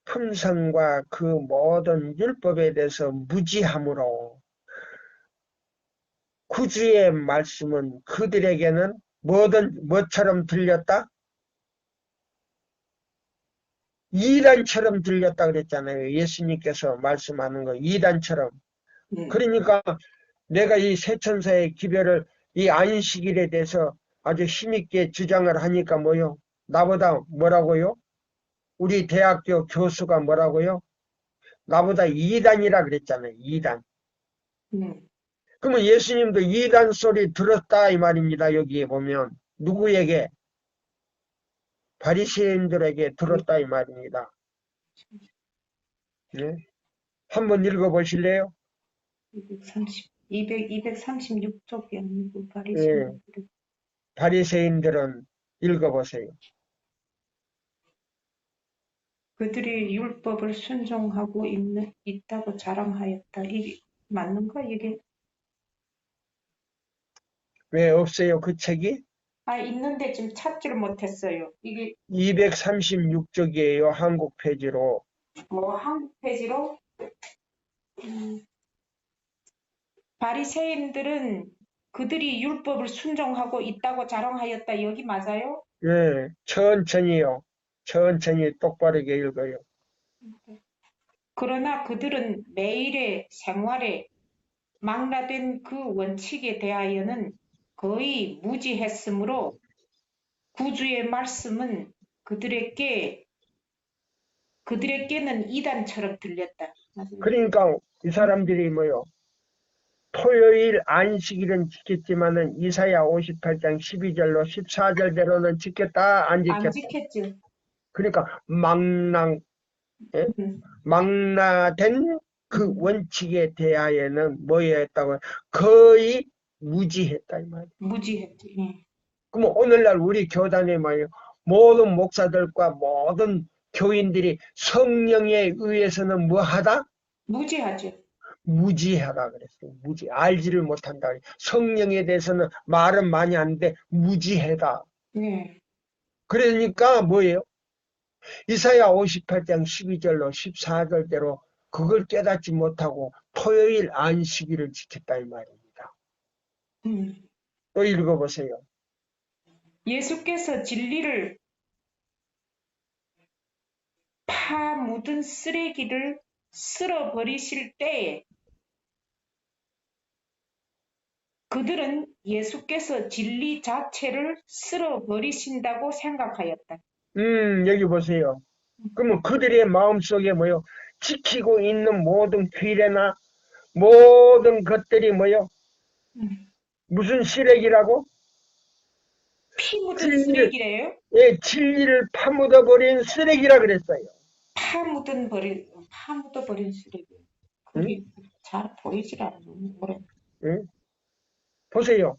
품성과 그 모든 율법에 대해서 무지함으로 구주의 말씀은 그들에게는 뭐처럼 들렸다? 이단처럼 들렸다 그랬잖아요. 예수님께서 말씀하는 거 이단처럼. 그러니까 내가 이 세천사의 기별을 이 안식일에 대해서 아주 힘있게 주장을 하니까 뭐요? 나보다 뭐라고요? 우리 대학교 교수가 뭐라고요? 나보다 이단이라 그랬잖아요. 이단. 그러면 예수님도 이단 소리 들었다 이 말입니다. 여기에 보면 누구에게? 바리새인들에게 들었다 이 말입니다. 네? 한번 읽어보실래요? 236쪽이 아니고 예, 바리새인들은 읽어보세요. 그들이 율법을 순종하고 있다고 자랑하였다. 이게 맞는가 이게? 왜 없어요 그 책이? 있는데 지금 찾지를 못했어요. 이게 236쪽이에요. 한국 페이지로. 한국 페이지로 바리새인들은 그들이 율법을 순종하고 있다고 자랑하였다. 여기 맞아요? 예, 천천히요. 천천히 똑바르게 읽어요. 그러나 그들은 매일의 생활에 망라된 그 원칙에 대하여는 거의 무지했으므로 구주의 말씀은 그들에게는 이단처럼 들렸다. 맞아요. 그러니까 이 사람들이 뭐요? 토요일 안식일은 지켰지만은 이사야 58장 12절로 14절대로는 지켰다 안 안 지켰다. 지켰죠. 그러니까 망라된 그 원칙에 대하여는 뭐였다고? 거의 무지했다 이 말이에요. 무지했죠. 예. 그럼 오늘날 우리 교단에 말이에요. 모든 목사들과 모든 교인들이 성령에 의해서는 뭐하다? 무지하죠. 무지하다 그랬어요. 알지를 못한다. 성령에 대해서는 말은 많이 하는데 무지하다. 예. 그러니까 뭐예요? 이사야 58장 12절로 14절대로 그걸 깨닫지 못하고 토요일 안식일을 지켰다 이 말입니다. 또 읽어보세요. 예수께서 진리를 파묻은 쓰레기를 쓸어버리실 때에 그들은 예수께서 진리 자체를 쓸어버리신다고 생각하였다. 여기 보세요. 그러면 그들의 마음속에 뭐요? 지키고 있는 모든 규례나 모든 것들이 뭐요? 무슨 쓰레기라고? 피 묻은 진리를, 쓰레기래요? 예, 진리를 파묻어버린 쓰레기라 그랬어요. 파묻어버린 쓰레기. 응? 그게 잘 보이질 않는 거래. 응? 보세요.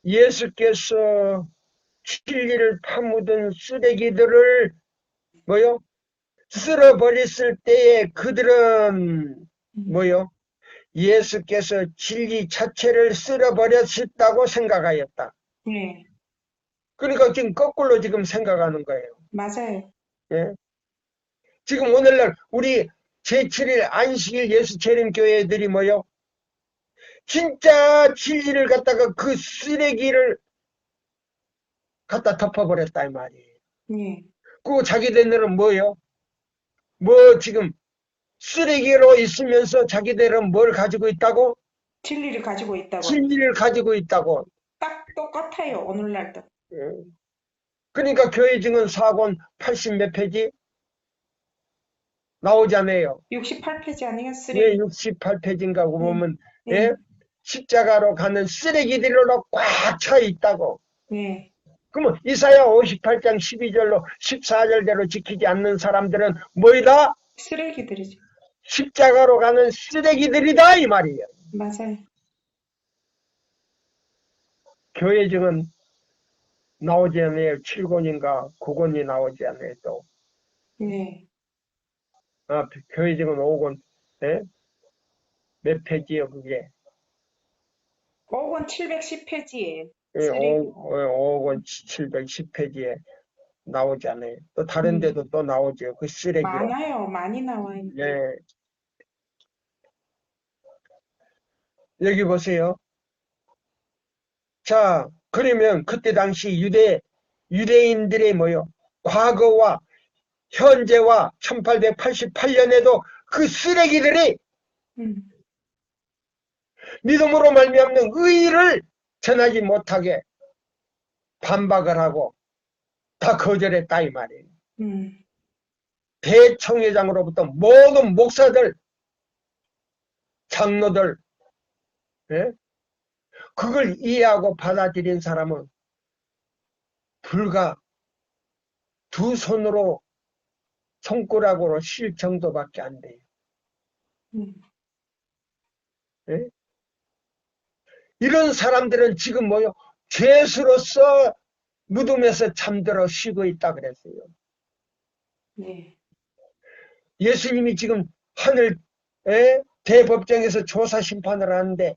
예수께서 진리를 파묻은 쓰레기들을 뭐요? 쓸어버렸을 때에 그들은 뭐요? 예수께서 진리 자체를 쓸어버렸다고 생각하였다. 네, 그러니까 지금 거꾸로 지금 생각하는 거예요. 맞아요. 예? 지금 오늘날 우리 제7일 안식일 예수 재림 교회들이 뭐요? 진짜 진리를 갖다가 그 쓰레기를 갖다 덮어버렸다 이 말이에요. 네, 그 자기들은 뭐요? 뭐 지금 쓰레기로 있으면서 자기들은 뭘 가지고 있다고? 진리를 가지고 있다고. 진리를 가지고 있다고. 딱 똑같아요, 오늘날도. 예. 그러니까 교회 증언 사권 80 몇 페이지 나오잖아요. 68페이지 아니에요, 예, 쓰레기. 68페이지인가 보면 네, 예? 십자가로 가는 쓰레기들로 꽉 차 있다고. 네. 그러면 이사야 58장 12절로 14절대로 지키지 않는 사람들은 뭐이다? 쓰레기들이죠. 십자가로 가는 쓰레기들이다 이 말이에요. 맞아요. 교회 증언 나오지 않아요. 7권인가 9권이 나오지 않아요. 또 네. 교회 증언 5권 예? 몇 페이지요 그게? 5권 710페이지예요. 예, 쓰레기. 5권 710페이지에 나오잖아요. 또 다른 데도 또 나오죠. 그 쓰레기로. 많아요. 많이 나와요. 네. 여기 보세요. 자, 그러면 그때 당시 유대인들의 뭐요? 과거와 현재와 1888년에도 그 쓰레기들이 음, 믿음으로 말미암는 의의를 전하지 못하게 반박을 하고 다 거절했다 이 말이에요. 음, 대청회장으로부터 모든 목사들, 장로들, 예? 그걸 이해하고 받아들인 사람은 불과 두 손으로 손가락으로 실 정도밖에 안 돼요. 음, 예? 이런 사람들은 지금 뭐요? 죄수로서 무덤에서 잠들어 쉬고 있다 그랬어요. 네. 예수님이 지금 하늘 대법정에서 조사 심판을 하는데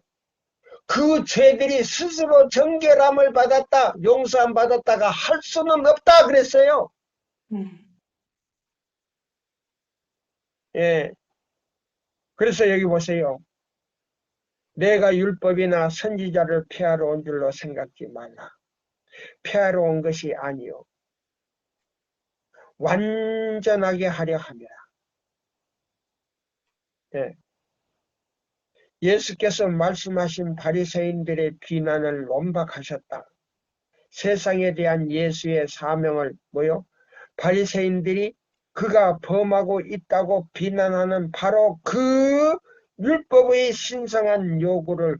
그 죄들이 스스로 정결함을 받았다, 용서함 받았다가 할 수는 없다 그랬어요. 음, 예. 그래서 여기 보세요. 내가 율법이나 선지자를 폐하러 온 줄로 생각지 말라. 폐하러 온 것이 아니요. 완전하게 하려 함이라. 예. 예수께서 말씀하신 바리새인들의 비난을 논박하셨다. 세상에 대한 예수의 사명을 뭐요? 바리새인들이 그가 범하고 있다고 비난하는 바로 그 율법의 신성한 요구를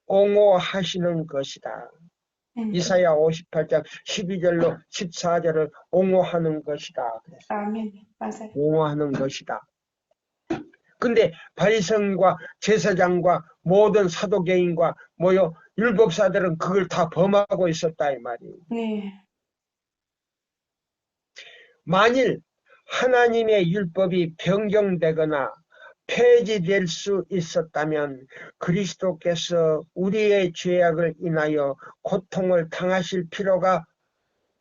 옹호하시는 것이다. 이사야 58장 12절로 14절을 옹호하는 것이다. 아멘. 맞아요. 옹호하는 것이다. 근데 바리새인과 제사장과 모든 사도개인과 뭐요 율법사들은 그걸 다 범하고 있었다 이 말이에요. 네. 만일 하나님의 율법이 변경되거나 폐지될 수 있었다면 그리스도께서 우리의 죄악을 인하여 고통을 당하실 필요가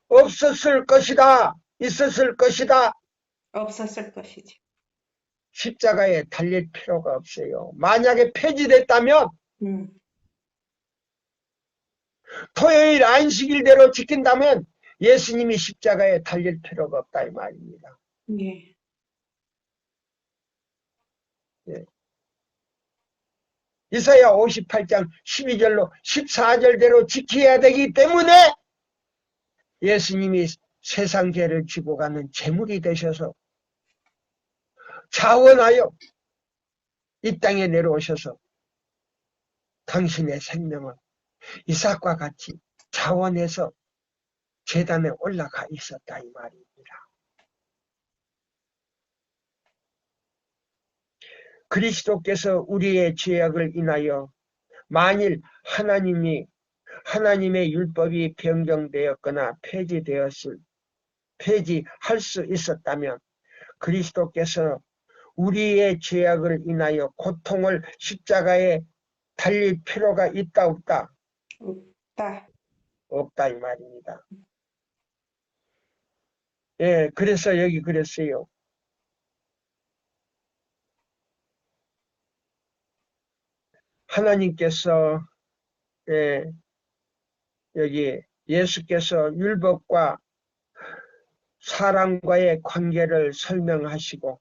없었을 것이다. 있었을 것이다. 없었을 것이지. 십자가에 달릴 필요가 없어요. 만약에 폐지됐다면 토요일 안식일대로 지킨다면 예수님이 십자가에 달릴 필요가 없다 이 말입니다. 네. 예. 이사야 58장 12절로 14절대로 지켜야 되기 때문에 예수님이 세상 죄를 지고 가는 제물이 되셔서 자원하여 이 땅에 내려오셔서 당신의 생명을 이삭과 같이 자원해서 제단에 올라가 있었다 이 말입니다. 그리스도께서 우리의 죄악을 인하여 만일 하나님의 율법이 변경되었거나 폐지할 수 있었다면 그리스도께서 우리의 죄악을 인하여 고통을 십자가에 달릴 필요가 있다 없다? 없다. 없다 이 말입니다. 예, 그래서 여기 그랬어요. 하나님께서 여기 예수께서 율법과 사람과의 관계를 설명하시고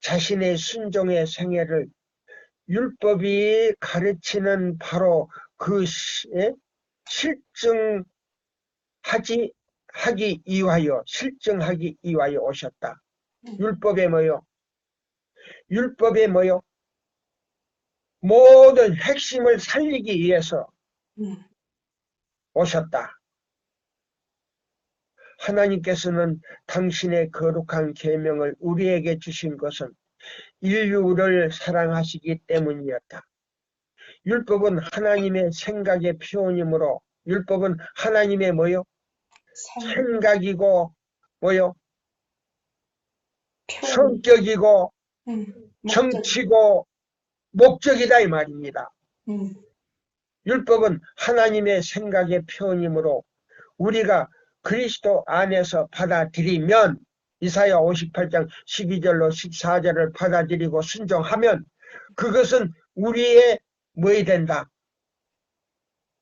자신의 순종의 생애를 율법이 가르치는 바로 그 실증하기 위하여 오셨다. 율법에 뭐요? 율법에 뭐요? 모든 핵심을 살리기 위해서 오셨다. 하나님께서는 당신의 거룩한 계명을 우리에게 주신 것은 인류를 사랑하시기 때문이었다. 율법은 하나님의 생각의 표현이므로 율법은 하나님의 뭐요? 생각이고 뭐요? 성격이고 정치고 목적이다 이 말입니다. 율법은 하나님의 생각의 표현이므로 우리가 그리스도 안에서 받아들이면 이사야 58장 12절로 14절을 받아들이고 순종하면 그것은 우리의 뭐이 된다?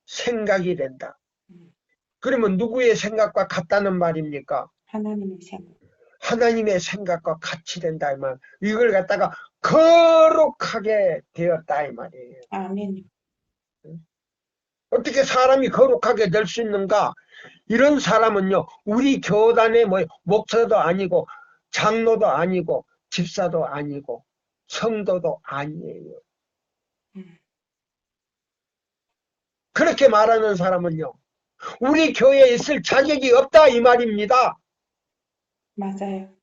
생각이 된다. 그러면 누구의 생각과 같다는 말입니까? 하나님의 생각. 하나님의 생각과 같이 된다 이 말. 이걸 갖다가 거룩하게 되었다 이 말이에요. 아멘. 어떻게 사람이 거룩하게 될 수 있는가? 이런 사람은요, 우리 교단의 뭐 목사도 아니고 장로도 아니고 집사도 아니고 성도도 아니에요. 그렇게 말하는 사람은요, 우리 교회에 있을 자격이 없다 이 말입니다. 맞아요.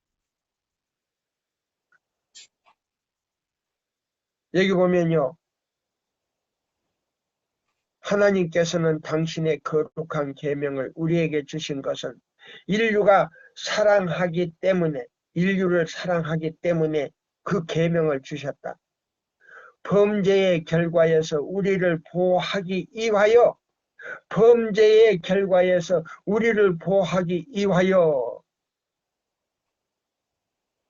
여기 보면요, 하나님께서는 당신의 거룩한 계명을 우리에게 주신 것은 인류를 사랑하기 때문에 그 계명을 주셨다. 범죄의 결과에서 우리를 보호하기 위하여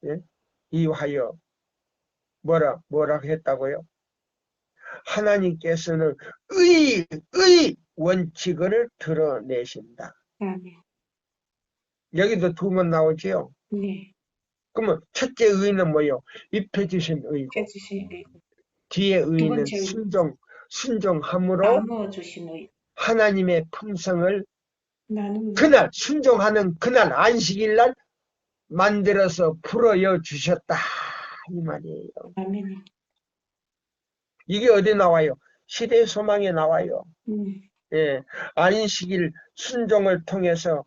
예? 이하여 뭐라 했다고요? 하나님께서는 의 원칙을 드러내신다. 아멘. 여기도 두 번 나오지요. 네. 그러면 첫째 의는 뭐예요? 입혀주신 의고 해주신 의. 뒤에 두 의는 번째 의. 순종함으로 나누어 주신 의. 하나님의 품성을 나누어. 그날 순종하는 그날 안식일날 만들어서 풀어여 주셨다 이 말이에요. 아멘. 이게 어디 나와요? 시대 소망에 나와요. 예, 안식일 순종을 통해서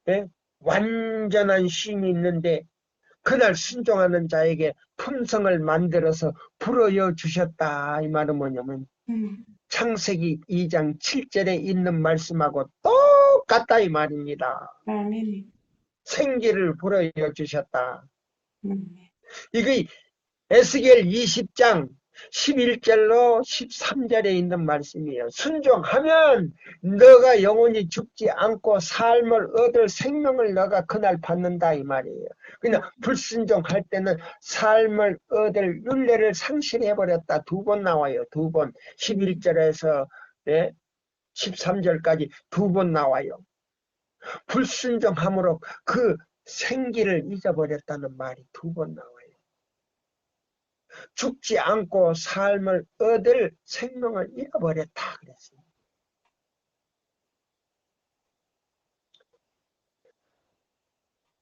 예? 완전한 쉼이 있는데 그날 순종하는 자에게 품성을 만들어서 불어여 주셨다 이 말은 뭐냐면 창세기 2장 7절에 있는 말씀하고 똑같다 이 말입니다. 아멘. 생기를 불어여 주셨다. 이게 에스겔 20장 11절로 13절에 있는 말씀이에요. 순종하면 너가 영원히 죽지 않고 삶을 얻을 생명을 너가 그날 받는다 이 말이에요. 그냥 불순종할 때는 삶을 얻을 윤례를 상실해버렸다. 두 번 나와요. 두 번. 11절에서 13절까지 두 번 나와요. 불순종함으로 그 생기를 잊어버렸다는 말이 두 번 나와요. 죽지 않고 삶을 얻을 생명을 잃어버렸다 그랬어요.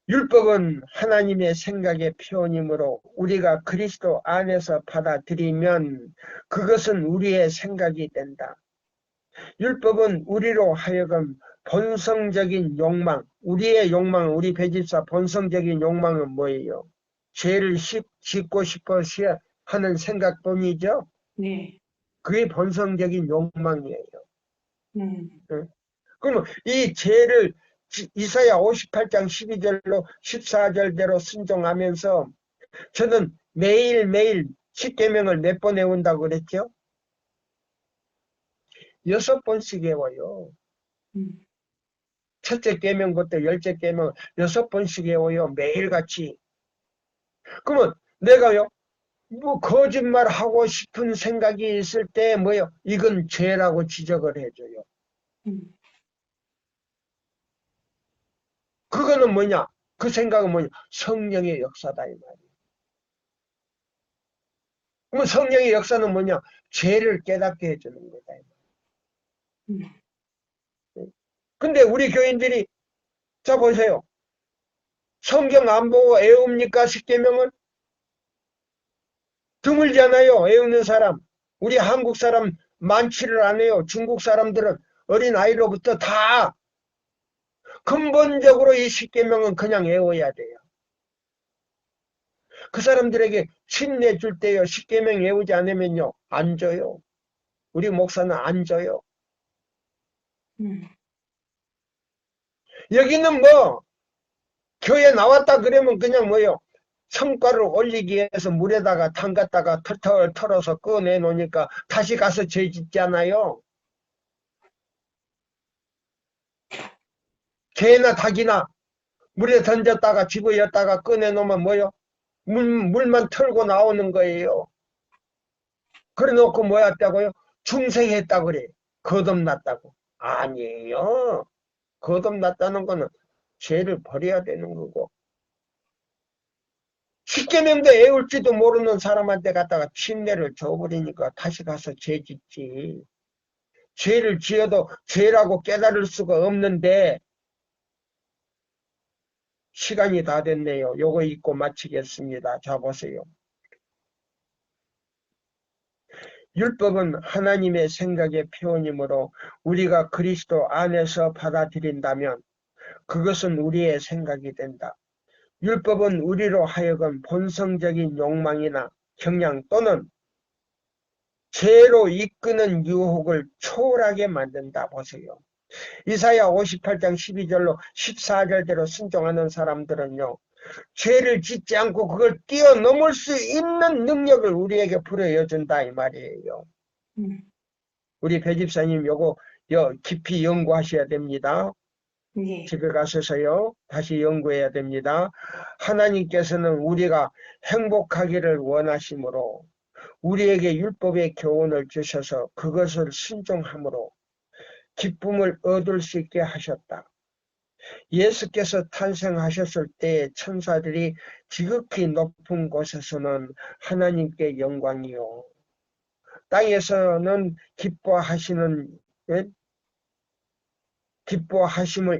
율법은 하나님의 생각의 표현이므로 우리가 그리스도 안에서 받아들이면 그것은 우리의 생각이 된다. 율법은 우리로 하여금 본성적인 욕망, 우리의 욕망, 우리 배집사 본성적인 욕망은 뭐예요? 죄를 짓고 싶어 하는 생각뿐이죠. 네. 그게 본성적인 욕망이에요. 네. 그러면 이 죄를 이사야 58장 12절로 14절대로 순종하면서 저는 매일매일 십계명을 몇 번 외운다고 그랬죠? 6번씩 외워요. 첫째 계명부터 10째 계명 6번씩 외워요. 매일같이. 그러면 내가요, 뭐 거짓말하고 싶은 생각이 있을 때 뭐요? 이건 죄라고 지적을 해줘요. 그거는 뭐냐? 그 생각은 뭐냐? 성령의 역사다 이 말이에요. 그럼 성령의 역사는 뭐냐? 죄를 깨닫게 해주는 거다 이 말이에요. 근데 우리 교인들이 자 보세요. 성경 안 보고 애웁니까? 십계명을? 드물잖아요. 애우는 사람. 우리 한국 사람 많지를 않아요. 중국 사람들은 어린아이로부터 다 근본적으로 이 십계명은 그냥 외워야 돼요. 그 사람들에게 칡내 줄 때요. 십계명 외우지 않으면요. 안 줘요. 우리 목사는 안 줘요. 여기는 뭐 교회 나왔다 그러면 그냥 뭐요. 성과를 올리기 위해서 물에다가 담갔다가 털털 털어서 꺼내 놓으니까 다시 가서 죄 짓잖아요. 개나 닭이나 물에 던졌다가 집어였다가 꺼내놓으면 뭐요? 물만 털고 나오는 거예요. 그래 놓고 뭐였다고요? 중생했다고 그래. 거듭났다고. 아니에요. 거듭났다는 거는 죄를 버려야 되는 거고. 십계명도 애울지도 모르는 사람한테 갖다가 침례를 줘버리니까 다시 가서 죄 짓지. 죄를 지어도 죄라고 깨달을 수가 없는데 시간이 다 됐네요. 요거 읽고 마치겠습니다. 자 보세요. 율법은 하나님의 생각의 표현이므로 우리가 그리스도 안에서 받아들인다면 그것은 우리의 생각이 된다. 율법은 우리로 하여금 본성적인 욕망이나 경향 또는 죄로 이끄는 유혹을 초월하게 만든다. 보세요. 이사야 58장 12절로 14절대로 순종하는 사람들은요. 죄를 짓지 않고 그걸 뛰어넘을 수 있는 능력을 우리에게 부여준다 이 말이에요. 우리 배집사님 요거 깊이 연구하셔야 됩니다. 네. 집에 가셔서요. 다시 연구해야 됩니다. 하나님께서는 우리가 행복하기를 원하심으로 우리에게 율법의 교훈을 주셔서 그것을 순종함으로 기쁨을 얻을 수 있게 하셨다. 예수께서 탄생하셨을 때 천사들이 지극히 높은 곳에서는 하나님께 영광이요. 땅에서는 기뻐하심을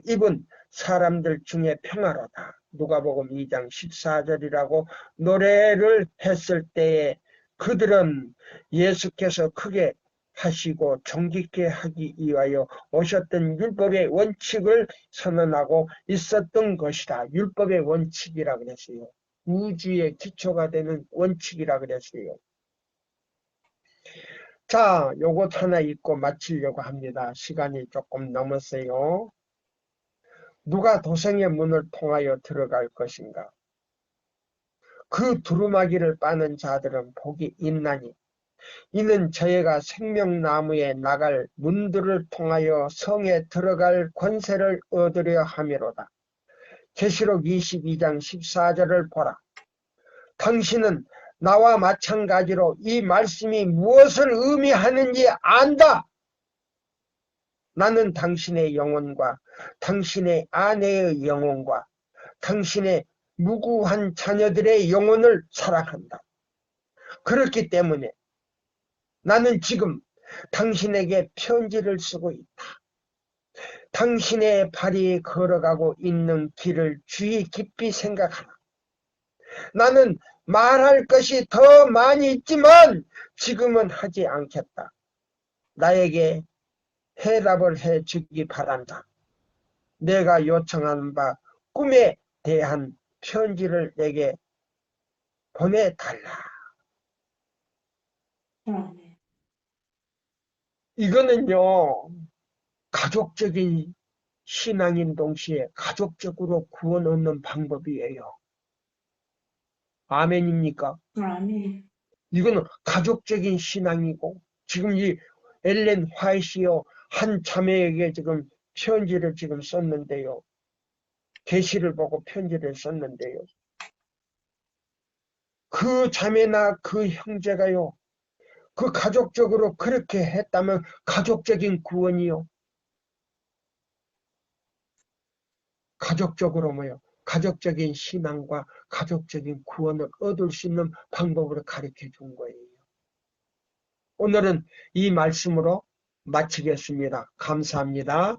입은 사람들 중에 평화로다. 누가복음 2장 14절이라고 노래를 했을 때에 그들은 예수께서 크게 하시고 존귀케 하기 위하여 오셨던 율법의 원칙을 선언하고 있었던 것이다. 율법의 원칙이라 그랬어요. 우주의 기초가 되는 원칙이라 그랬어요. 자, 요것 하나 읽고 마치려고 합니다. 시간이 조금 넘었어요. 누가 도성의 문을 통하여 들어갈 것인가? 그 두루마기를 빠는 자들은 복이 있나니 이는 저희가 생명나무에 나갈 문들을 통하여 성에 들어갈 권세를 얻으려 함이로다. 계시록 22장 14절을 보라. 당신은 나와 마찬가지로 이 말씀이 무엇을 의미하는지 안다. 나는 당신의 영혼과 당신의 아내의 영혼과 당신의 무구한 자녀들의 영혼을 사랑한다. 그렇기 때문에 나는 지금 당신에게 편지를 쓰고 있다. 당신의 발이 걸어가고 있는 길을 주의 깊이 생각하라. 나는 말할 것이 더 많이 있지만 지금은 하지 않겠다. 나에게 해답을 해주기 바란다. 내가 요청한 바 꿈에 대한 편지를 내게 보내달라. 이거는요. 가족적인 신앙인 동시에 가족적으로 구원 얻는 방법이에요. 아멘입니까? 아멘. 이거는 가족적인 신앙이고 지금 이 엘렌 화이트요 한 자매에게 지금 편지를 지금 썼는데요. 계시를 보고 편지를 썼는데요. 그 자매나 그 형제가요. 그 가족적으로 그렇게 했다면 가족적인 구원이요. 가족적으로 뭐요? 가족적인 신앙과 가족적인 구원을 얻을 수 있는 방법을 가르쳐 준 거예요. 오늘은 이 말씀으로 마치겠습니다. 감사합니다.